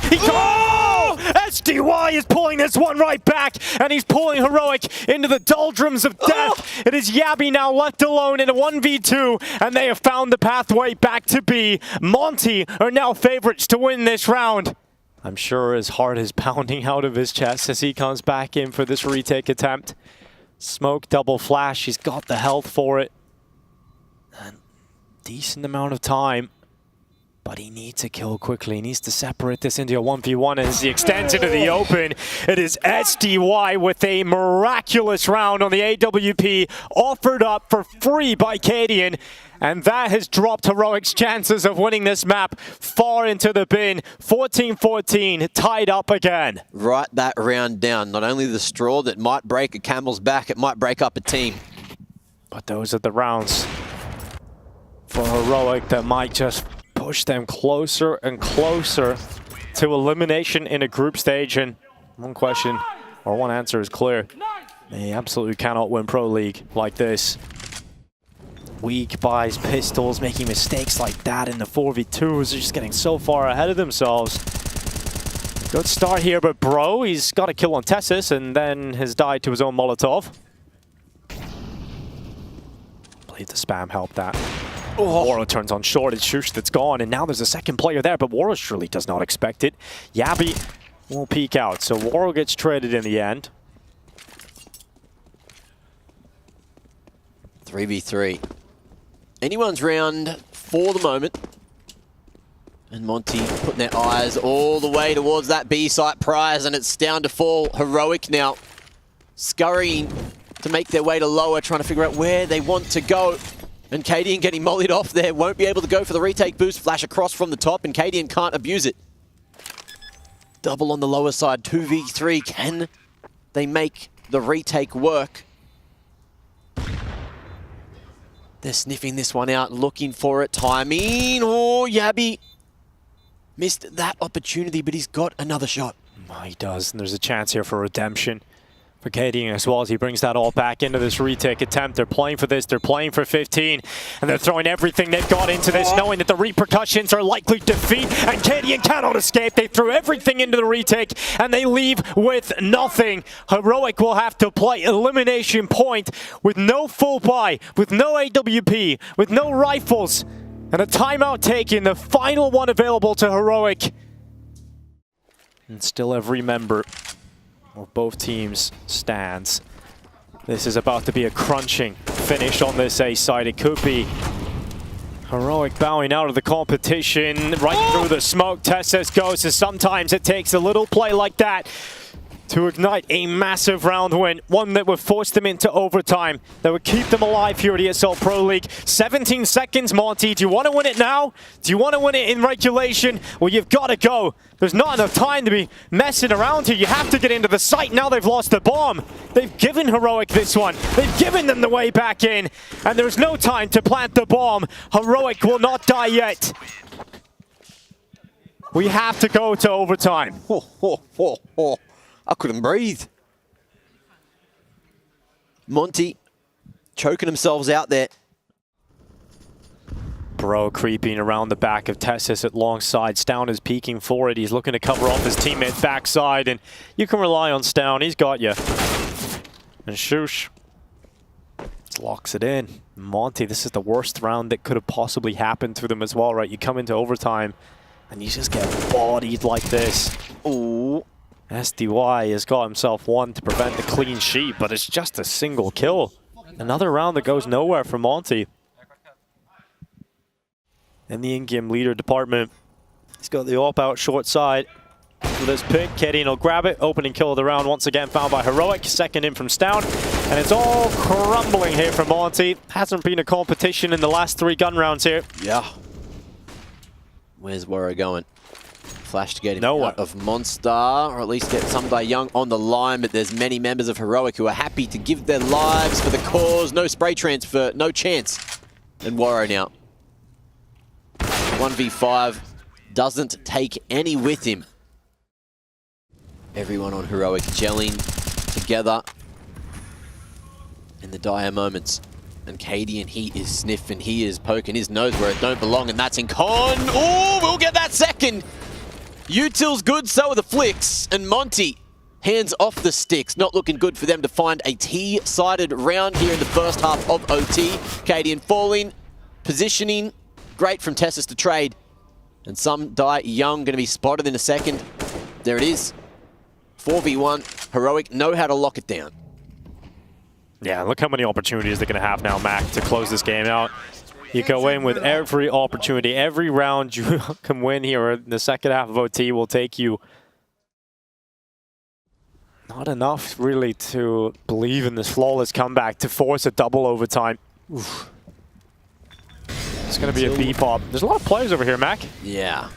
SDY is pulling this one right back, and he's pulling Heroic into the doldrums of death. It is Yabby now left alone in a 1v2, and they have found the pathway back to B. Monte are now favorites to win this round. I'm sure his heart is pounding out of his chest as he comes back in for this retake attempt. Smoke, double flash, he's got the health for it. And decent amount of time. But he needs to kill quickly. He needs to separate this into a 1v1 as he extends into the open. It is SDY with a miraculous round on the AWP, offered up for free by Cadian. And that has dropped Heroic's chances of winning this map far into the bin. 14-14, tied up again. Write that round down. Not only the straw that might break a camel's back, it might break up a team. But those are the rounds for Heroic that might just push them closer and closer to elimination in a group stage. And one question, or one answer is clear. They absolutely cannot win Pro League like this. Weak buys, pistols, making mistakes like that in the 4v2s. They're just getting so far ahead of themselves. Good start here, but Bro, he's got a kill on Tessus and then has died to his own Molotov. I believe the spam helped that. Waro turns on short, it's Shush that's gone, and now there's a second player there, but Waro surely does not expect it. Yabby will peek out, so Waro gets traded in the end. 3v3. Anyone's round for the moment. And Monte putting their eyes all the way towards that B site prize, and it's down to fall. Heroic now scurrying to make their way to lower, trying to figure out where they want to go. And Cadian getting mollied off there, won't be able to go for the retake boost. Flash across from the top, and Cadian can't abuse it. Double on the lower side, 2v3. Can they make the retake work? They're sniffing this one out, looking for it. Timing. Oh, Yabby missed that opportunity, but he's got another shot. Oh, he does, and there's a chance here for redemption for Cadian as well as he brings that all back into this retake attempt. They're playing for this, they're playing for 15, and they're throwing everything they've got into this, knowing that the repercussions are likely defeat, and Cadian cannot escape. They threw everything into the retake, and they leave with nothing. Heroic will have to play elimination point with no full buy, with no AWP, with no rifles, and a timeout taken, the final one available to Heroic. And still every member of both teams stands. This is about to be a crunching finish on this A side. It could be Heroic bowing out of the competition, right through the smoke. TeSys goes, and sometimes it takes a little play like that to ignite a massive round win. One that would force them into overtime, that would keep them alive here at ESL Pro League. 17 seconds, Monte. Do you want to win it now? Do you want to win it in regulation? Well, you've got to go. There's not enough time to be messing around here. You have to get into the site. Now they've lost the bomb. They've given Heroic this one. They've given them the way back in. And there's no time to plant the bomb. Heroic will not die yet. We have to go to overtime. I couldn't breathe. Monte choking themselves out there. Bro creeping around the back of TeSys at long side. Stown is peeking for it. He's looking to cover off his teammate's backside, and you can rely on Stown. He's got you. And Shush locks it in. Monte, this is the worst round that could have possibly happened to them as well, right? You come into overtime, and you just get bodied like this. Ooh. SDY has got himself one to prevent the clean sheet, but it's just a single kill. Another round that goes nowhere for Monte. In the in-game leader department, he's got the AWP out short side. With his pick, Kedian will grab it. Opening kill of the round once again found by Heroic. Second in from Stown. And it's all crumbling here for Monte. Hasn't been a competition in the last 3 gun rounds here. Yeah. Where's Warrow going? Flash to get him out of Monster, or at least get Somebody Young on the line, but there's many members of Heroic who are happy to give their lives for the cause. No spray transfer, no chance. And Warrow now. 1v5, doesn't take any with him. Everyone on Heroic gelling together in the dire moments. And Kadian, he is sniffing, he is poking his nose where it don't belong, and that's in Con. Oh, we'll get that second. Util's good, so are the flicks. And Monte, hands off the sticks. Not looking good for them to find a T-sided round here in the first half of OT. Kadian falling, positioning. Great from TeSys to trade. And Somebody Young going to be spotted in a second. There it is. 4v1. Heroic know how to lock it down. Yeah, look how many opportunities they're going to have now, Mac, to close this game out. You go in with every opportunity. Every round you can win here in the second half of OT will take you. Not enough, really, to believe in this flawless comeback to force a double overtime. Oof. It's going to be a B-pop. There's a lot of players over here, Mac. Yeah.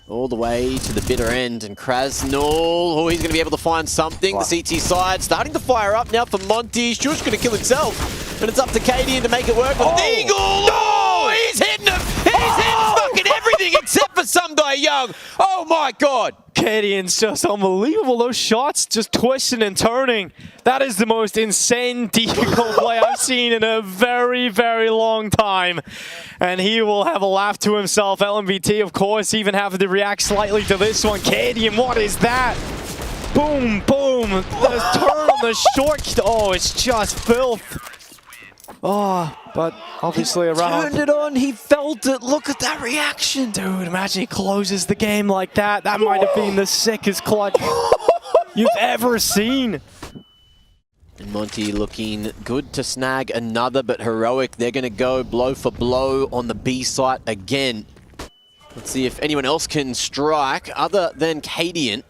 All the way to the bitter end. And Krasnul, oh, he's going to be able to find something. Wow. The CT side starting to fire up now for Monte. Shush going to kill himself. And it's up to Kadian to make it work. Oh, the Eagle! Oh, he's hitting him! He's hitting fucking everything except for Somebody Young. Oh my God! Kadian's just unbelievable. Those shots just twisting and turning. That is the most insane decoy play I've seen in a very, very long time. And he will have a laugh to himself. LMVT, of course, even having to react slightly to this one. Kadian, what is that? Boom, boom. The turn on the short. Oh, it's just filth. Oh, but obviously around. Turned it on, he felt it. Look at that reaction. Dude, imagine he closes the game like that. That might have been the sickest clutch you've ever seen. And Monte looking good to snag another, but Heroic, they're going to go blow for blow on the B site again. Let's see if anyone else can strike other than Kadian.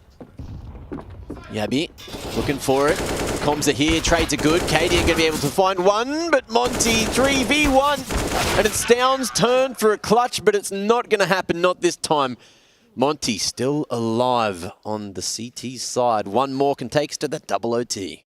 Yabi looking for it. Comms are here, trades are good. Kadian going to be able to find one, but Monte 3v1. And it's Stown's turn for a clutch, but it's not going to happen, not this time. Monte still alive on the CT side. One more can take us to the double OT.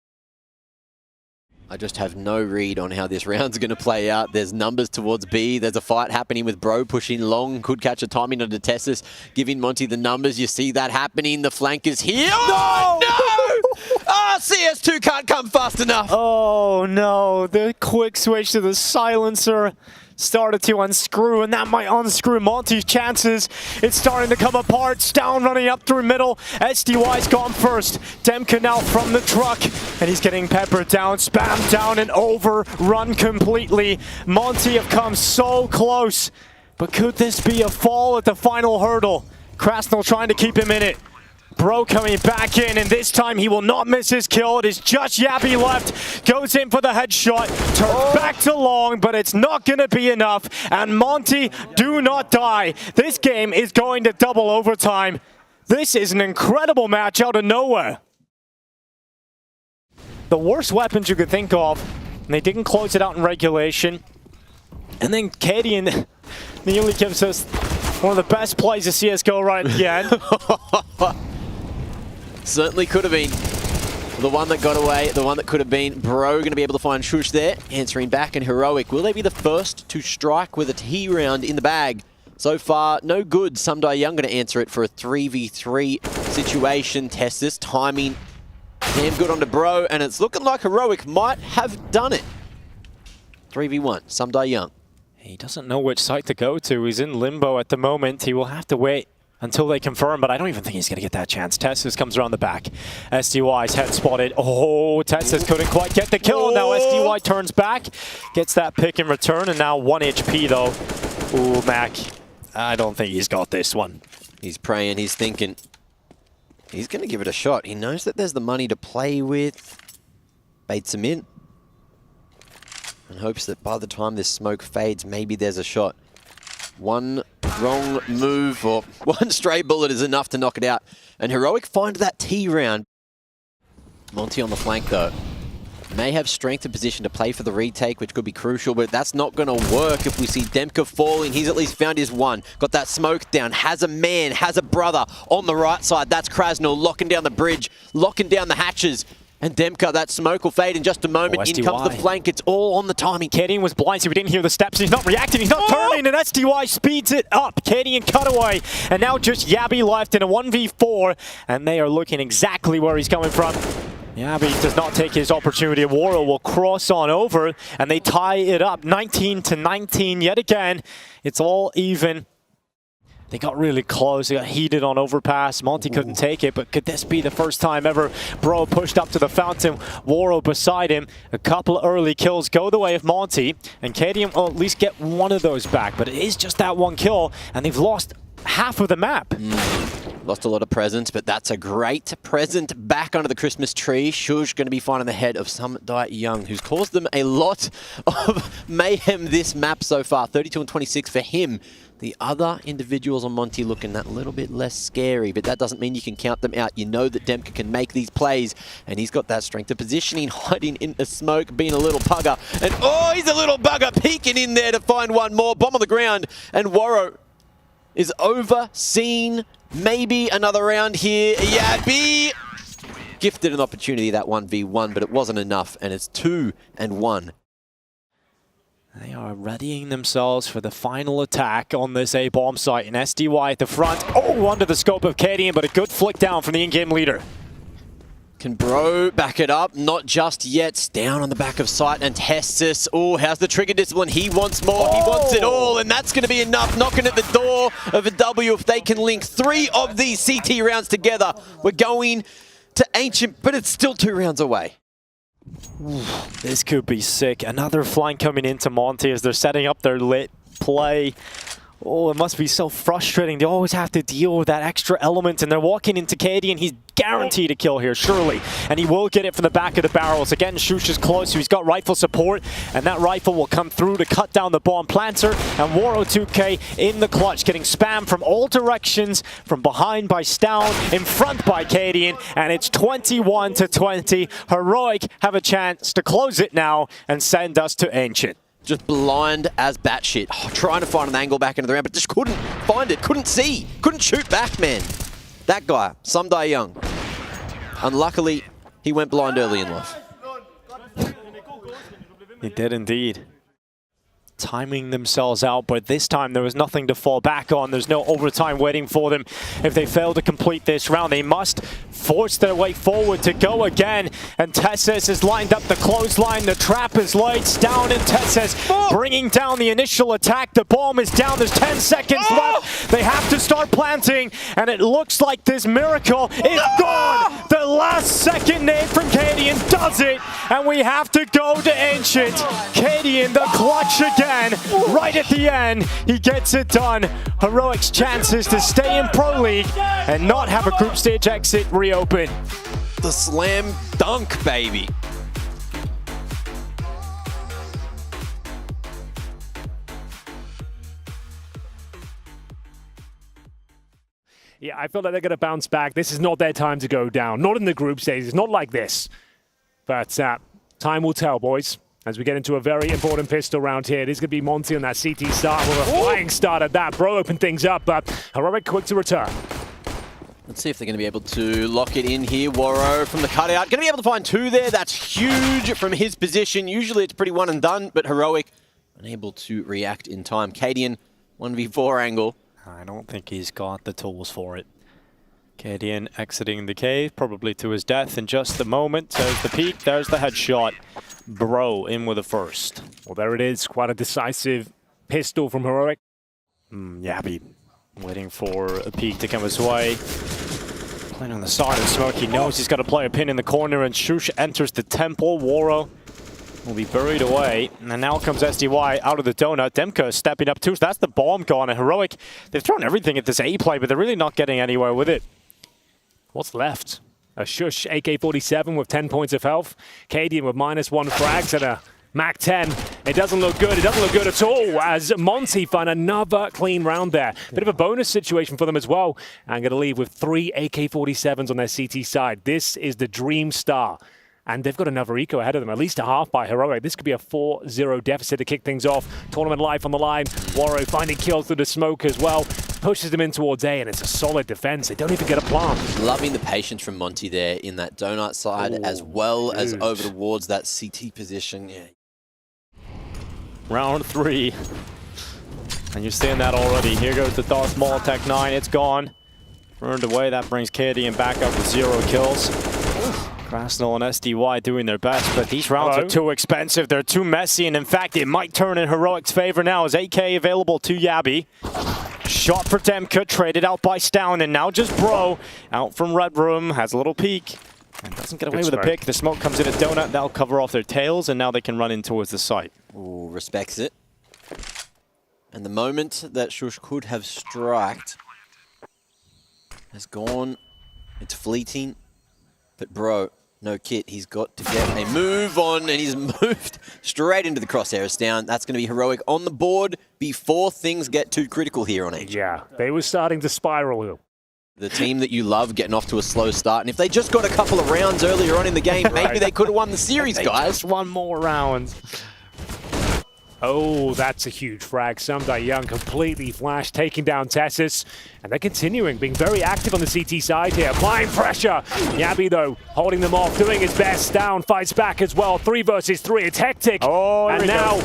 I just have no read on how this round's going to play out. There's numbers towards B. There's a fight happening with Bro pushing long. Could catch a timing onto TeSys, giving Monte the numbers. You see that happening. The flank is here. Oh, no! Ah, CS2 can't come fast enough. Oh, no. The quick switch to the silencer started to unscrew, and that might unscrew Monte's chances. It's starting to come apart. Stown running up through middle. SDY's gone first. Demka now from the truck, and he's getting peppered down, spammed down, and overrun completely. Monte have come so close, but could this be a fall at the final hurdle? Krasnul trying to keep him in it. Bro coming back in, and this time he will not miss his kill. It is just Yabby left. Goes in for the headshot. Turns back to long, but it's not going to be enough. And Monte, do not die. This game is going to double overtime. This is an incredible match out of nowhere. The worst weapons you could think of, and they didn't close it out in regulation. And then Cadian nearly gives us one of the best plays of CSGO right at the end. Certainly could have been the one that got away, the one that could have been. Bro going to be able to find Shush there, answering back, and Heroic. Will they be the first to strike with a T round in the bag? So far, no good. Someday Young going to answer it for a 3v3 situation. Test this timing. Damn good onto Bro, and it's looking like Heroic might have done it. 3v1, Someday Young. He doesn't know which site to go to. He's in limbo at the moment. He will have to wait until they confirm, but I don't even think he's going to get that chance. Tessus comes around the back. SDY's head spotted. Oh, Tessus couldn't quite get the kill. Now SDY turns back, gets that pick in return, and now 1 HP though. Ooh, Mac. I don't think he's got this one. He's praying, he's thinking. He's going to give it a shot. He knows that there's the money to play with. Baits him in. And hopes that by the time this smoke fades, maybe there's a shot. One wrong move or one stray bullet is enough to knock it out. And Heroic find that T round. Monte on the flank though. May have strength and position to play for the retake, which could be crucial, but that's not going to work if we see Demka falling. He's at least found his one. Got that smoke down. Has a man, has a brother on the right side. That's Krasnal locking down the bridge, locking down the hatches. And Demka, that smoke will fade in just a moment. In comes the flank. It's all on the timing. Cadian was blind, so we didn't hear the steps. He's not reacting. He's not turning, and SDY speeds it up. Cadian cutaway, and now just Yabby left in a 1v4, and they are looking exactly where he's coming from. Yabby does not take his opportunity. Waro will cross on over, and they tie it up 19-19 yet again. It's all even. They got really close. They got heated on overpass. Monte couldn't take it, but could this be the first time ever Bro pushed up to the fountain? Waro beside him. A couple early kills go the way of Monte, and Cadian will at least get one of those back, but it is just that one kill, and they've lost half of the map. Lost a lot of presents, but that's a great present back under the Christmas tree. Shush going to be finding the head of Someday Young, who's caused them a lot of mayhem this map so far. 32 and 26 for him. The other individuals on Monte looking that little bit less scary, but that doesn't mean you can count them out. You know that Demka can make these plays, and he's got that strength of positioning, hiding in the smoke, being a little bugger. And oh, he's a little bugger, peeking in there to find one more. Bomb on the ground, and Waro is overseen. Maybe another round here. Yabby gifted an opportunity, that 1v1, but it wasn't enough, and it's 2-1. They are readying themselves for the final attack on this A-bomb site, and SDY at the front. Oh, under the scope of Cadian, but a good flick down from the in-game leader. Can Bro back it up? Not just yet. It's down on the back of sight, and Tessus. Oh, how's the trigger discipline? He wants more. He wants it all, and that's going to be enough. Knocking at the door of a W if they can link 3 of these CT rounds together. We're going to Ancient, but it's still 2 rounds away. This could be sick. Another flank coming into Monte as they're setting up their lit play. Oh, it must be so frustrating. They always have to deal with that extra element, and they're walking into Cadian. He's guaranteed a kill here, surely. And he will get it from the back of the barrels. Again, Shush is close, so he's got rifle support, and that rifle will come through to cut down the bomb planter. And Waro 2K in the clutch, getting spammed from all directions, from behind by Stown, in front by Cadian, and it's 21-20. Heroic have a chance to close it now and send us to Ancient. Just blind as batshit. Oh, trying to find an angle back into the round, but just couldn't find it. Couldn't see. Couldn't shoot back, man. That guy, Someday Young. Unluckily, he went blind early in life. He did indeed. Timing themselves out, but this time there was nothing to fall back on. There's no overtime waiting for them. If they fail to complete this round, they must force their way forward to go again. And Tessus is lined up the clothesline. The trap is laid. Down and Tessus bringing down the initial attack. The bomb is down. There's 10 seconds left. They have to start planting, and it looks like this miracle is gone. The last second nade from Cadian does it, and we have to go to Ancient. Cadian, the clutch again. again. Right at the end, he gets it done. Heroic's chances to stay in Pro League and not have a group stage exit reopen. The slam dunk, baby. Yeah, I feel like they're going to bounce back. This is not their time to go down. Not in the group stage. It's not like this. But time will tell, boys. As we get into a very important pistol round here. It is going to be Monte on that CT start with a flying start at that. Bro opened things up, but Heroic quick to return. Let's see if they're going to be able to lock it in here. Warrow from the cutout. Going to be able to find two there. That's huge from his position. Usually it's pretty one and done, but Heroic unable to react in time. Cadian, 1v4 angle. I don't think he's got the tools for it. Cadian exiting the cave, probably to his death in just a moment. There's the peek, there's the headshot. Bro in with the first. Well, there it is. Quite a decisive pistol from Heroic. Yabby waiting for a peek to come his way. Playing on the side of smoke. He knows he's got to play a pin in the corner, and Shush enters the temple. Warrow will be buried away. And now comes SDY out of the donut. Demka is stepping up too. So that's the bomb gone. And Heroic, they've thrown everything at this A play, but they're really not getting anywhere with it. What's left? A Shush AK-47 with 10 points of health. Cadian with -1 frags and a Mac 10. It doesn't look good. It doesn't look good at all as Monte find another clean round there. Bit of a bonus situation for them as well. I'm going to leave with 3 AK-47s on their CT side. This is the dream star. And they've got another eco ahead of them, at least a half by Heroic. This could be a 4-0 deficit to kick things off. Tournament life on the line. Warrow finding kills through the smoke as well. Pushes them in towards A, and it's a solid defense. They don't even get a plant. Loving the patience from Monte there in that donut side, as well as over towards that CT position. Yeah. Round 3. And you're seeing that already. Here goes the Darth Maul Tech 9. It's gone. Burned away. That brings Cadian back up with 0 kills. Krasnal and SDY doing their best, but these rounds are too expensive. They're too messy, and in fact, it might turn in Heroic's favor now as AK available to Yabby. Shot for Demka, traded out by Stown, and now just Bro out from Red Room, has a little peek, and doesn't get away with a pick. The smoke comes in at Donut, that'll cover off their tails, and now they can run in towards the site. Ooh, respects it. And the moment that Shush could have striked has gone. It's fleeting. But Bro, no kit. He's got to get a move on, and he's moved straight into the crosshairs down. That's going to be Heroic on the board before things get too critical here on H. Yeah, they were starting to spiral. The team that you love getting off to a slow start, and if they just got a couple of rounds earlier on in the game, maybe they could have won the series, guys. Just one more round. Oh, that's a huge frag. Sumdai Young completely flashed, taking down Tessus. And they're continuing, being very active on the CT side here. Applying pressure. Yabby, though, holding them off, doing his best. Down, fights back as well. 3 versus 3. It's hectic. Oh, and now,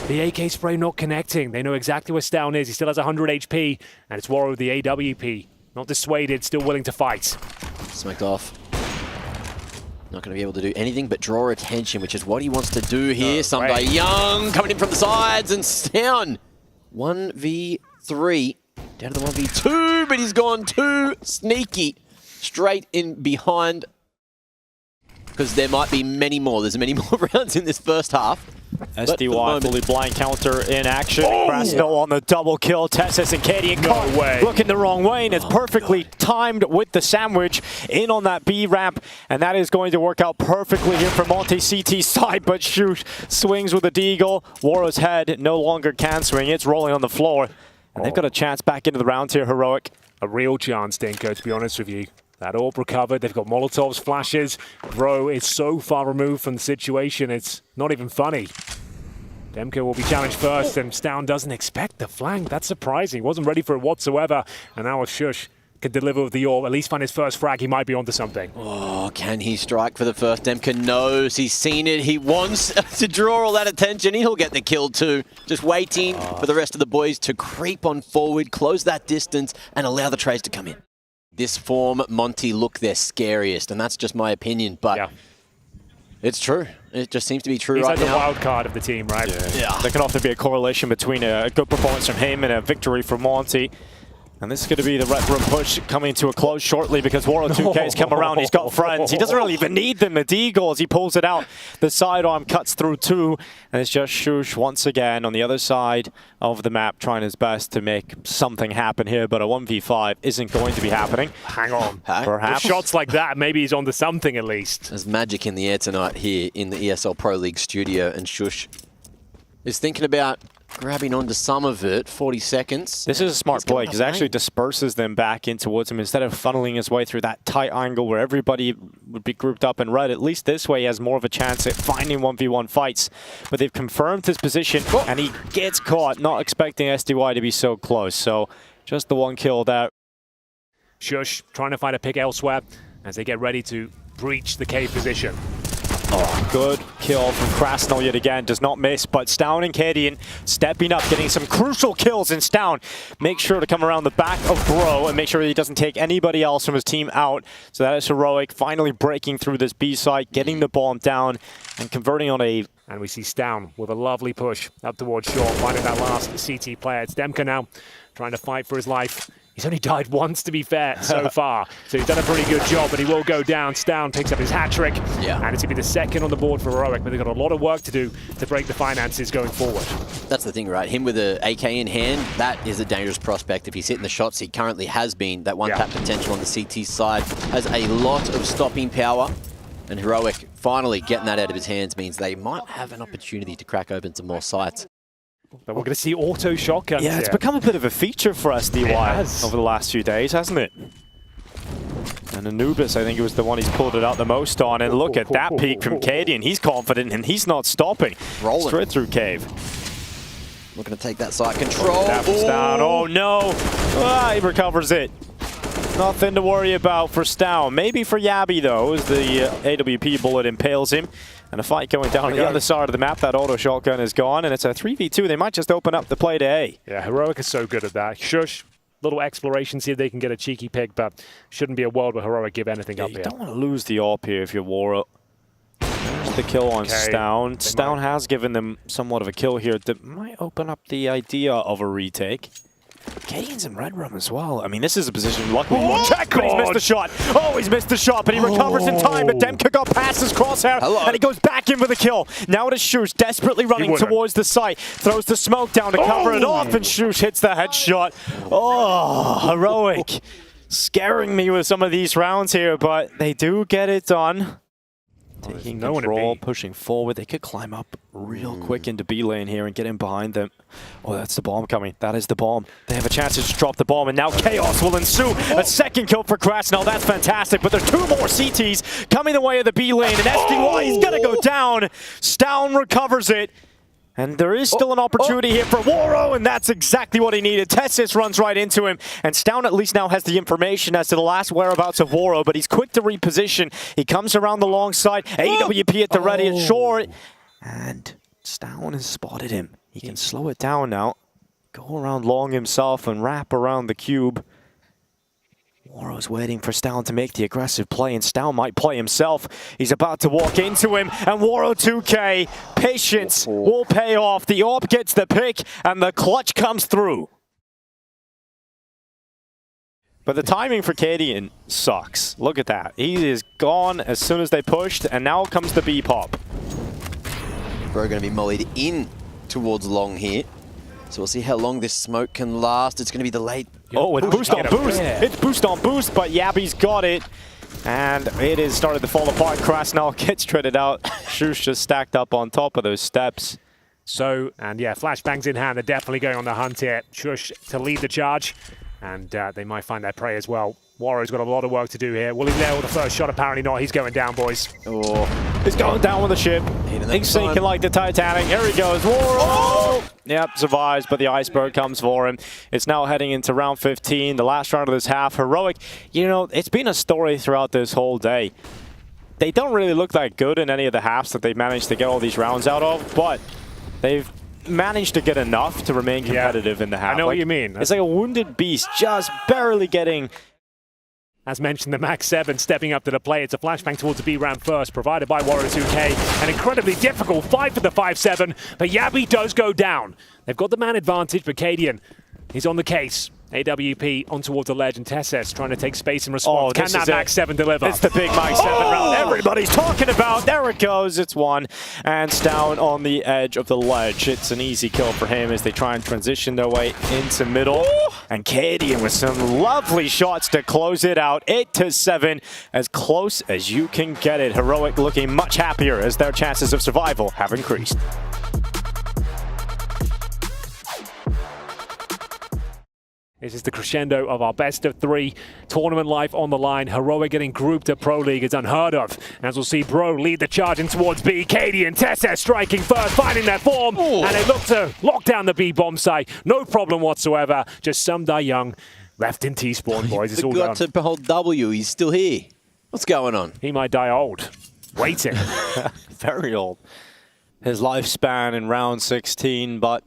the AK spray not connecting. They know exactly where Stown is. He still has 100 HP. And it's Warrow with the AWP. Not dissuaded, still willing to fight. Smoked off. Not going to be able to do anything but draw attention, which is what he wants to do here. Sumdai Young coming in from the sides and down. 1v3. Down to the 1v2, but he's gone too sneaky. Straight in behind. Because there might be many more. There's many more rounds in this first half. SDY fully blind counter in action. Krasnal on the double kill. Tessus and Cadian caught looking the wrong way, and it's perfectly timed with the sandwich in on that B ramp, and that is going to work out perfectly here for Monte CT side, but shoot, swings with a deagle. Warrow's head no longer can swing. It's rolling on the floor, and they've got a chance back into the round here, Heroic. A real chance, Dinko, to be honest with you. That orb recovered. They've got Molotovs, flashes. Bro is so far removed from the situation, it's not even funny. Demka will be challenged first, and Stown doesn't expect the flank. That's surprising. He wasn't ready for it whatsoever. And now if Shush can deliver with the orb, at least find his first frag, he might be onto something. Oh, can he strike for the first? Demka knows. He's seen it. He wants to draw all that attention. He'll get the kill too. Just waiting for the rest of the boys to creep on forward, close that distance, and allow the trades to come in. This form, Monte look their scariest, and that's just my opinion, but it's true. It just seems to be true right now. He's like the wild card of the team, right? Yeah. There can often be a correlation between a good performance from him and a victory from Monte. And this is going to be the Red Room push coming to a close shortly because Waro 2K's come around. He's got friends. He doesn't really even need them. The D goals, he pulls it out. The sidearm cuts through two. And it's just Shush once again on the other side of the map trying his best to make something happen here. But a 1v5 isn't going to be happening. Hang on. Perhaps. With shots like that, maybe he's onto something at least. There's magic in the air tonight here in the ESL Pro League studio, and Shush is thinking about grabbing onto some of it. 40 seconds. This is a smart play because it actually disperses them back in towards him instead of funneling his way through that tight angle where everybody would be grouped up in red. At least this way he has more of a chance at finding 1v1 fights. But they've confirmed his position and he gets caught, not expecting SDY to be so close. So just the one kill there. Shush trying to find a pick elsewhere as they get ready to breach the cave position. Oh, good kill from Krasnal yet again. Does not miss, but Stown and Cadian stepping up, getting some crucial kills in Stown. Make sure to come around the back of Bro and make sure he doesn't take anybody else from his team out. So that is Heroic finally breaking through this B site, getting the bomb down and converting on a... And we see Stown with a lovely push up towards shore, finding that last CT player. It's Demka now trying to fight for his life. He's only died once, to be fair, so far. So he's done a pretty good job, but he will go down. Stown picks up his hat trick, and it's going to be the second on the board for Heroic, but they've got a lot of work to do to break the finances going forward. That's the thing, right? Him with an AK in hand, that is a dangerous prospect. If he's hitting the shots he currently has been, that one-tap potential on the CT side has a lot of stopping power. And Heroic finally getting that out of his hands means they might have an opportunity to crack open some more sites. But we're going to see auto shotguns. Yeah, it's become a bit of a feature for SDY over the last few days, hasn't it? And Anubis, I think it was the one he's pulled it out the most on. And look at that peek from Cadian. He's confident and he's not stopping. Rolling. Straight through cave. Looking to take that side control. Taps down. Oh no! He recovers it. Nothing to worry about for Stown. Maybe for Yabby though, as the AWP bullet impales him. And a fight going down on the other side of the map. That auto shotgun is gone, and it's a 3v2. They might just open up the play to A. Yeah, Heroic is so good at that. Shush, little exploration, see if they can get a cheeky pick, but shouldn't be a world where Heroic give anything up here. You don't want to lose the AWP here if you're Waro. There's the kill on Stown. Stown has given them somewhat of a kill here that might open up the idea of a retake. Cadian's in red room as well. I mean, this is a position luckily you won't check, but he's missed the shot. Oh, he's missed the shot, but he recovers in time. But Demka got past his crosshair, and he goes back in with a kill. Now it is Shush desperately running towards the site. Throws the smoke down to cover it off, and Shush hits the headshot. Oh, Heroic. Scaring me with some of these rounds here, but they do get it done. Taking control, pushing forward. They could climb up real quick into B lane here and get in behind them. Oh, that's the bomb coming. That is the bomb. They have a chance to just drop the bomb, and now chaos will ensue. A second kill for Krasnal. That's fantastic, but there's two more CTs coming the way of the B lane, and SDY is going to go down. Stown recovers it. And there is still an opportunity here for Waro, and that's exactly what he needed. Tessis runs right into him, and Stown at least now has the information as to the last whereabouts of Waro, but he's quick to reposition. He comes around the long side, AWP at the ready at shore, and Stown has spotted him. He can slow it down now, go around long himself and wrap around the cube. Waro's waiting for Stown to make the aggressive play, and Stown might play himself. He's about to walk into him, and Waro 2K, patience will pay off. The AWP gets the pick, and the clutch comes through. But the timing for Cadian sucks. Look at that. He is gone as soon as they pushed, and now comes the B pop. Bro going to be mollied in towards long here. So we'll see how long this smoke can last. It's going to be the late... Oh, it's boost on boost. It's boost on boost, but Yabby's got it. And it has started to fall apart. Krasnal gets traded out. Shush just stacked up on top of those steps. So, and yeah, flashbangs in hand. They're definitely going on the hunt here. Shush to lead the charge. And they might find their prey as well. Waro's got a lot of work to do here. Will he nail the first shot? Apparently not. He's going down, boys. Oh, he's going down with the ship. He's sinking like the Titanic. Here he goes. Waro! Yep, survives, but the iceberg comes for him. It's now heading into round 15, the last round of this half. Heroic, you know, it's been a story throughout this whole day. They don't really look that good in any of the halves that they've managed to get all these rounds out of, but they've managed to get enough to remain competitive in the half. I know what you mean. It's like a wounded beast just barely getting... As mentioned, the Max 7 stepping up to the play. It's a flashbang towards the B round first, provided by Waro 2K. An incredibly difficult fight for the 5-7, but Yabby does go down. They've got the man advantage, but Cadian, he's on the case. AWP on towards the ledge, and Tesses trying to take space in response. Can this that is it. Max 7 deliver? It's the big Max 7 round everybody's talking about. There it goes. It's one. And it's down on the edge of the ledge. It's an easy kill for him as they try and transition their way into middle. And Cadian with some lovely shots to close it out. 8-7, as close as you can get it. Heroic looking much happier as their chances of survival have increased. This is the crescendo of our best of 3 tournament life on the line. Heroic getting grouped at Pro League is unheard of. As we'll see Bro lead the charge in towards B. Cadian, Tesses striking first, finding their form. And they look to lock down the B bomb site. No problem whatsoever. Just some Die Young left in T-spawn, boys. It's all done. Forgot to hold W. He's still here. What's going on? He might die old. Waiting. Very old. His lifespan in round 16, but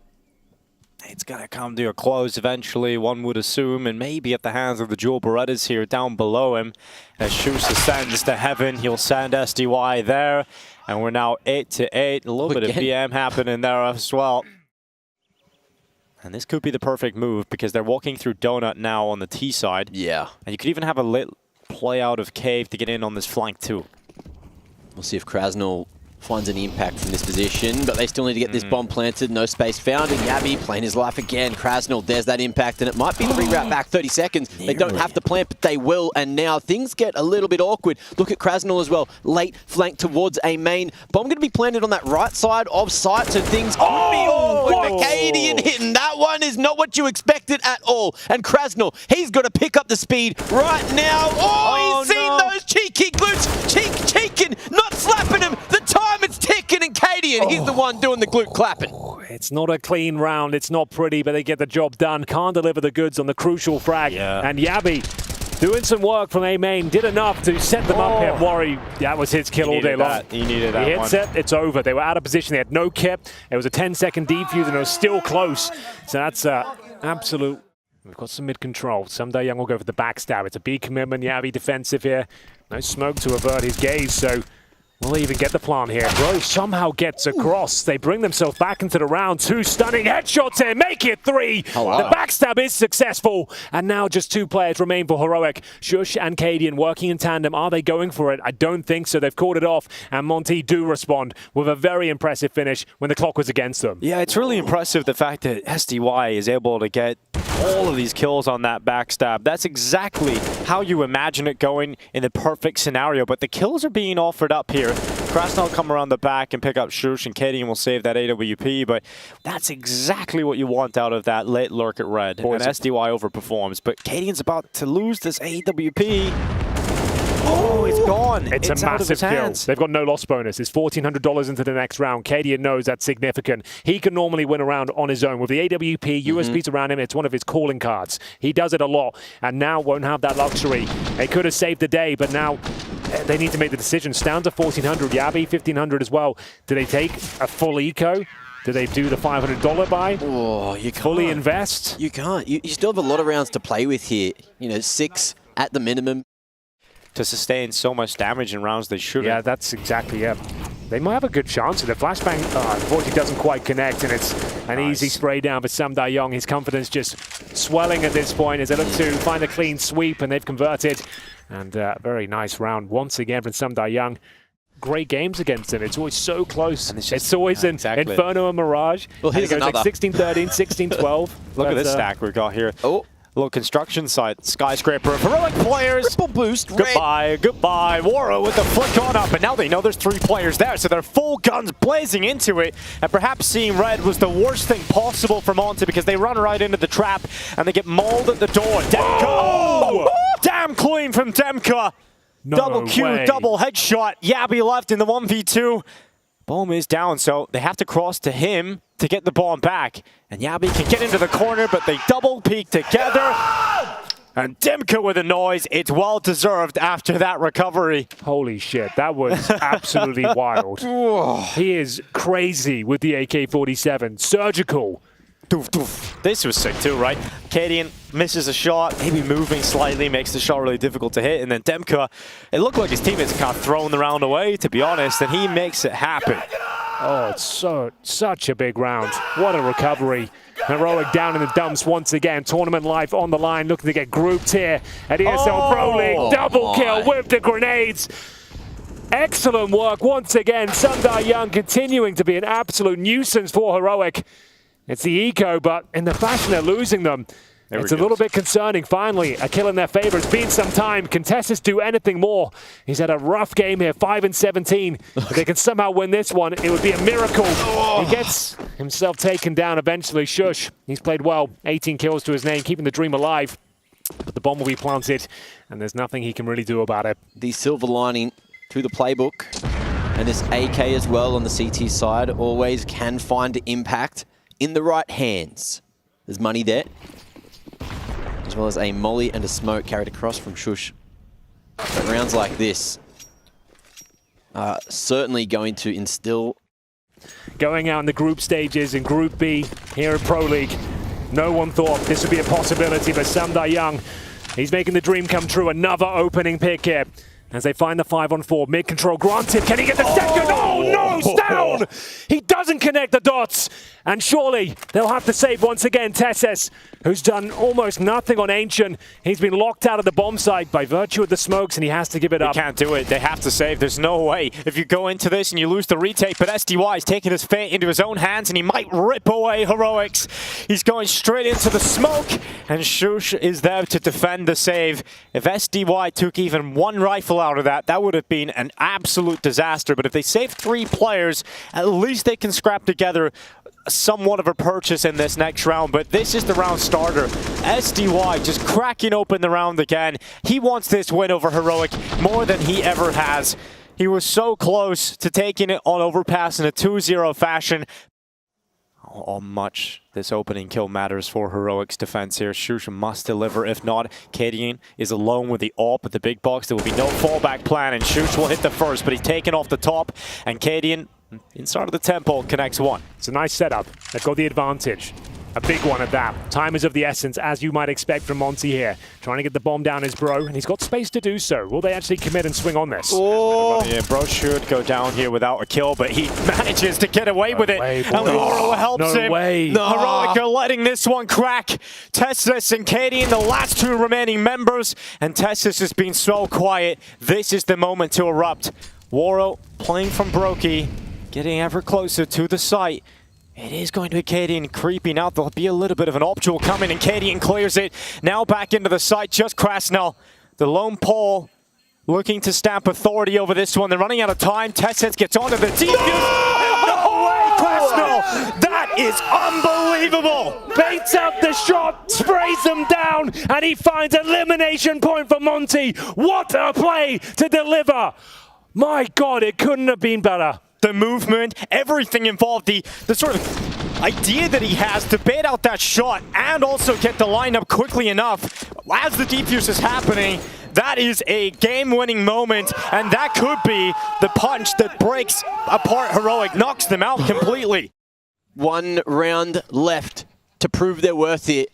it's going to come to a close eventually, one would assume, and maybe at the hands of the Dual Berettas here down below him. As Shoes ascends to heaven, he'll send SDY there, and we're now 8-8. A little bit of BM happening there as well. And this could be the perfect move because they're walking through Donut now on the T side. Yeah. And you could even have a lit play out of Cave to get in on this flank too. We'll see if Krasnal finds any impact from this position, but they still need to get this bomb planted. No space found, and Yabi playing his life again. Krasnal, there's that impact, and it might be the reroute back 30 seconds. They don't have to plant, but they will, and now things get a little bit awkward. Look at Krasnal as well. Late flank towards a main. Bomb going to be planted on that right side of site, so things could be awkward. Acadian hitting that one is not what you expected at all. And Krasnal, he's got to pick up the speed right now. He's seen those cheeky glutes. Cheeking, not slapping him. The time it's ticking, and Cadian, he's the one doing the glute clapping. It's not a clean round. It's not pretty, but they get the job done. Can't deliver the goods on the crucial frag. And Yabi doing some work from A main, did enough to set them up here. Worry, that was his kill all day long. He needed that he hits it, it's over. They were out of position. They had no kip. It was a 10-second defuse, and it was still close. So that's absolute. We've got some mid-control. Some Die Young will go for the backstab. It's a B commitment. Yabi defensive here. No smoke to avert his gaze, so will they even get the plant here? Bro somehow gets across. They bring themselves back into the round. 2 stunning headshots here. Make it 3. The backstab is successful. And now just 2 players remain for Heroic. Shush and Cadian working in tandem. Are they going for it? I don't think so. They've called it off. And Monte do respond with a very impressive finish when the clock was against them. Yeah, it's really impressive the fact that SDY is able to get all of these kills on that backstab. That's exactly how you imagine it going in the perfect scenario. But the kills are being offered up here. Krasnal will come around the back and pick up Shush, and Cadian will save that AWP, but that's exactly what you want out of that late lurk at red. And SDY overperforms, but Cadian's about to lose this AWP. Oh, it's gone. It's a massive kill. They've got no loss bonus. It's $1,400 into the next round. Cadian knows that's significant. He can normally win a round on his own. With the AWP, USPs around him, it's one of his calling cards. He does it a lot, and now won't have that luxury. They could have saved the day, but now they need to make the decision. Down to 1,400. Yabi, 1,500 as well. Do they take a full eco? Do they do the $500 buy? Oh, you can't. Fully invest? You can't. You still have a lot of rounds to play with here. You know, 6 at the minimum. To sustain so much damage in rounds they shouldn't. Yeah, that's exactly it. They might have a good chance. The flashbang, unfortunately, doesn't quite connect, and it's an easy spray down for Sam Die Young. His confidence just swelling at this point as they look to find a clean sweep, and they've converted. And very nice round once again from Sam Die Young. Great games against him. It's always so close. And it's always an Inferno and Mirage. Well, here's another. Like 16-13, 16-12. Look at this stack we've got here. Oh. Little construction site, skyscraper of Heroic players. Triple boost. Goodbye. Wara with the flick on up, and now they know there's 3 players there, so they're full guns blazing into it. And perhaps seeing red was the worst thing possible for Monte because they run right into the trap and they get mauled at the door. Demka! Damn clean from Demka. Double Q, double headshot. Yabi left in the 1v2. Bomb is down, so they have to cross to him to get the bomb back. And Yabi can get into the corner, but they double peek together. And Demka with a noise. It's well deserved after that recovery. Holy shit, that was absolutely wild. He is crazy with the AK-47. Surgical. Doof, doof. This was sick too, right? Cadian misses a shot, maybe moving slightly, makes the shot really difficult to hit, and then Demka, it looked like his teammates kind of thrown the round away, to be honest, and he makes it happen. Oh, it's such a big round. What a recovery. Heroic down in the dumps once again. Tournament life on the line, looking to get grouped here at ESL Pro League. Double kill with the grenades. Excellent work once again. Sundar Young continuing to be an absolute nuisance for Heroic. It's the eco, but in the fashion they're losing them, it's a little bit concerning. Finally, a kill in their favor. It's been some time. Can Tessus do anything more? He's had a rough game here, 5-17. If they can somehow win this one, it would be a miracle. He gets himself taken down eventually. Shush, he's played well. 18 kills to his name, keeping the dream alive. But the bomb will be planted, and there's nothing he can really do about it. The silver lining to the playbook, and this AK as well on the CT side, always can find impact in the right hands. There's money there, as well as a molly and a smoke carried across from Shush. But rounds like this are certainly going to instill. Going out in the group stages in Group B here in Pro League, no one thought this would be a possibility, but Sundar Young, he's making the dream come true. Another opening pick here as they find the 5-on-4. Mid-control granted. Can he get the second? Oh no, it's down! He doesn't connect the dots. And surely they'll have to save once again Tessus, who's done almost nothing on Ancient. He's been locked out of the bomb site by virtue of the smokes, and he has to give it up. They can't do it. They have to save. There's no way. If you go into this and you lose the retake, but SDY is taking his fate into his own hands, and he might rip away Heroics. He's going straight into the smoke, and Shush is there to defend the save. If SDY took even one rifle out of that, that would have been an absolute disaster. But if they save 3 players, at least they can scrap together somewhat of a purchase in this next round. But this is the round starter. SDY just cracking open the round again. He wants this win over Heroic more than he ever has. He was so close to taking it on Overpass in a 2-0 fashion. How much this opening kill matters for Heroic's defense here. Shush must deliver. If not, Cadian is alone with the AWP at the big box. There will be no fallback plan, and Shush will hit the first, but he's taken off the top, and Cadian, inside of the temple, connects one. It's a nice setup. They've got the advantage. A big one at that. Time is of the essence, as you might expect from Monte here. Trying to get the bomb down his bro, and he's got space to do so. Will they actually commit and swing on this? Oh, yeah, bro should go down here without a kill, but he manages to get away with it. And Lauro helps him. Heroic are letting this one crack. Tessus and Cadian, the last 2 remaining members, and Tessus has been so quiet. This is the moment to erupt. Waro playing from Brokey, getting ever closer to the site. It is going to be Cadian creeping out. There'll be a little bit of an optional coming, and Cadian clears it. Now back into the site, just Krasnell. The lone pole looking to stamp authority over this one. They're running out of time. Tessus gets onto the defuse. No way, Krasnell! That is unbelievable! Baits up the shot, sprays them down, and he finds elimination point for Monte. What a play to deliver! My God, it couldn't have been better. The movement, everything involved, the sort of idea that he has to bait out that shot and also get the lineup quickly enough as the defuse is happening. That is a game-winning moment, and that could be the punch that breaks apart Heroic, knocks them out completely. 1 round left to prove they're worth it,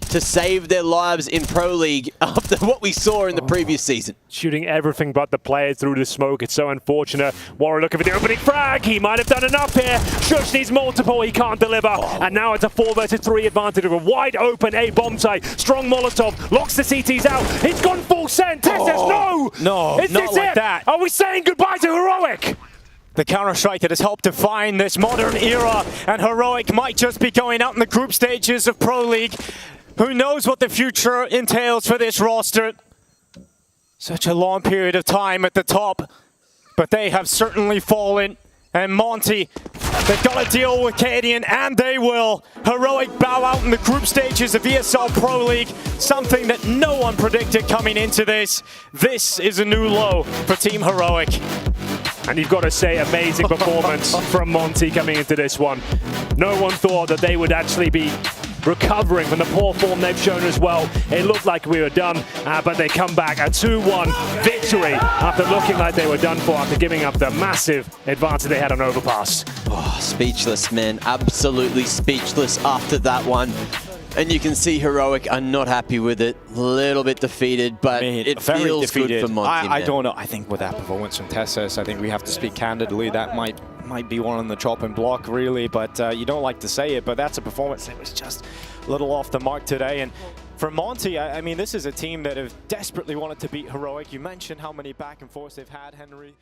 to save their lives in Pro League after what we saw in the previous season. Shooting everything but the players through the smoke. It's so unfortunate. Warren looking for the opening frag. He might have done enough here. Shush needs multiple. He can't deliver. And now it's a 4 versus 3 advantage of a wide open A bomb site. Strong Molotov. Locks the CTs out. He's gone full send. Tessus, no, is not this like it? that. Are we saying goodbye to Heroic? The counterstrike that has helped define this modern era. And Heroic might just be going out in the group stages of Pro League. Who knows what the future entails for this roster? Such a long period of time at the top, but they have certainly fallen. And Monte, they've got to deal with Cadian, and they will. Heroic bow out in the group stages of ESL Pro League, something that no one predicted coming into this. This is a new low for Team Heroic. And you've got to say, amazing performance from Monte coming into this one. No one thought that they would actually be recovering from the poor form they've shown as well. It looked like we were done, but they come back. A 2-1 victory after looking like they were done for, after giving up the massive advantage they had on Overpass. Oh, speechless, man. Absolutely speechless after that one. And you can see Heroic are not happy with it. A little bit defeated, but it feels good for Monte. I don't know. I think with that performance from Tessus, I think we have to speak candidly. That might might be one on the chopping block, really, but you don't like to say it, but that's a performance that was just a little off the mark today. And for Monte, I mean, this is a team that have desperately wanted to beat Heroic. You mentioned how many back and forths they've had, Henry.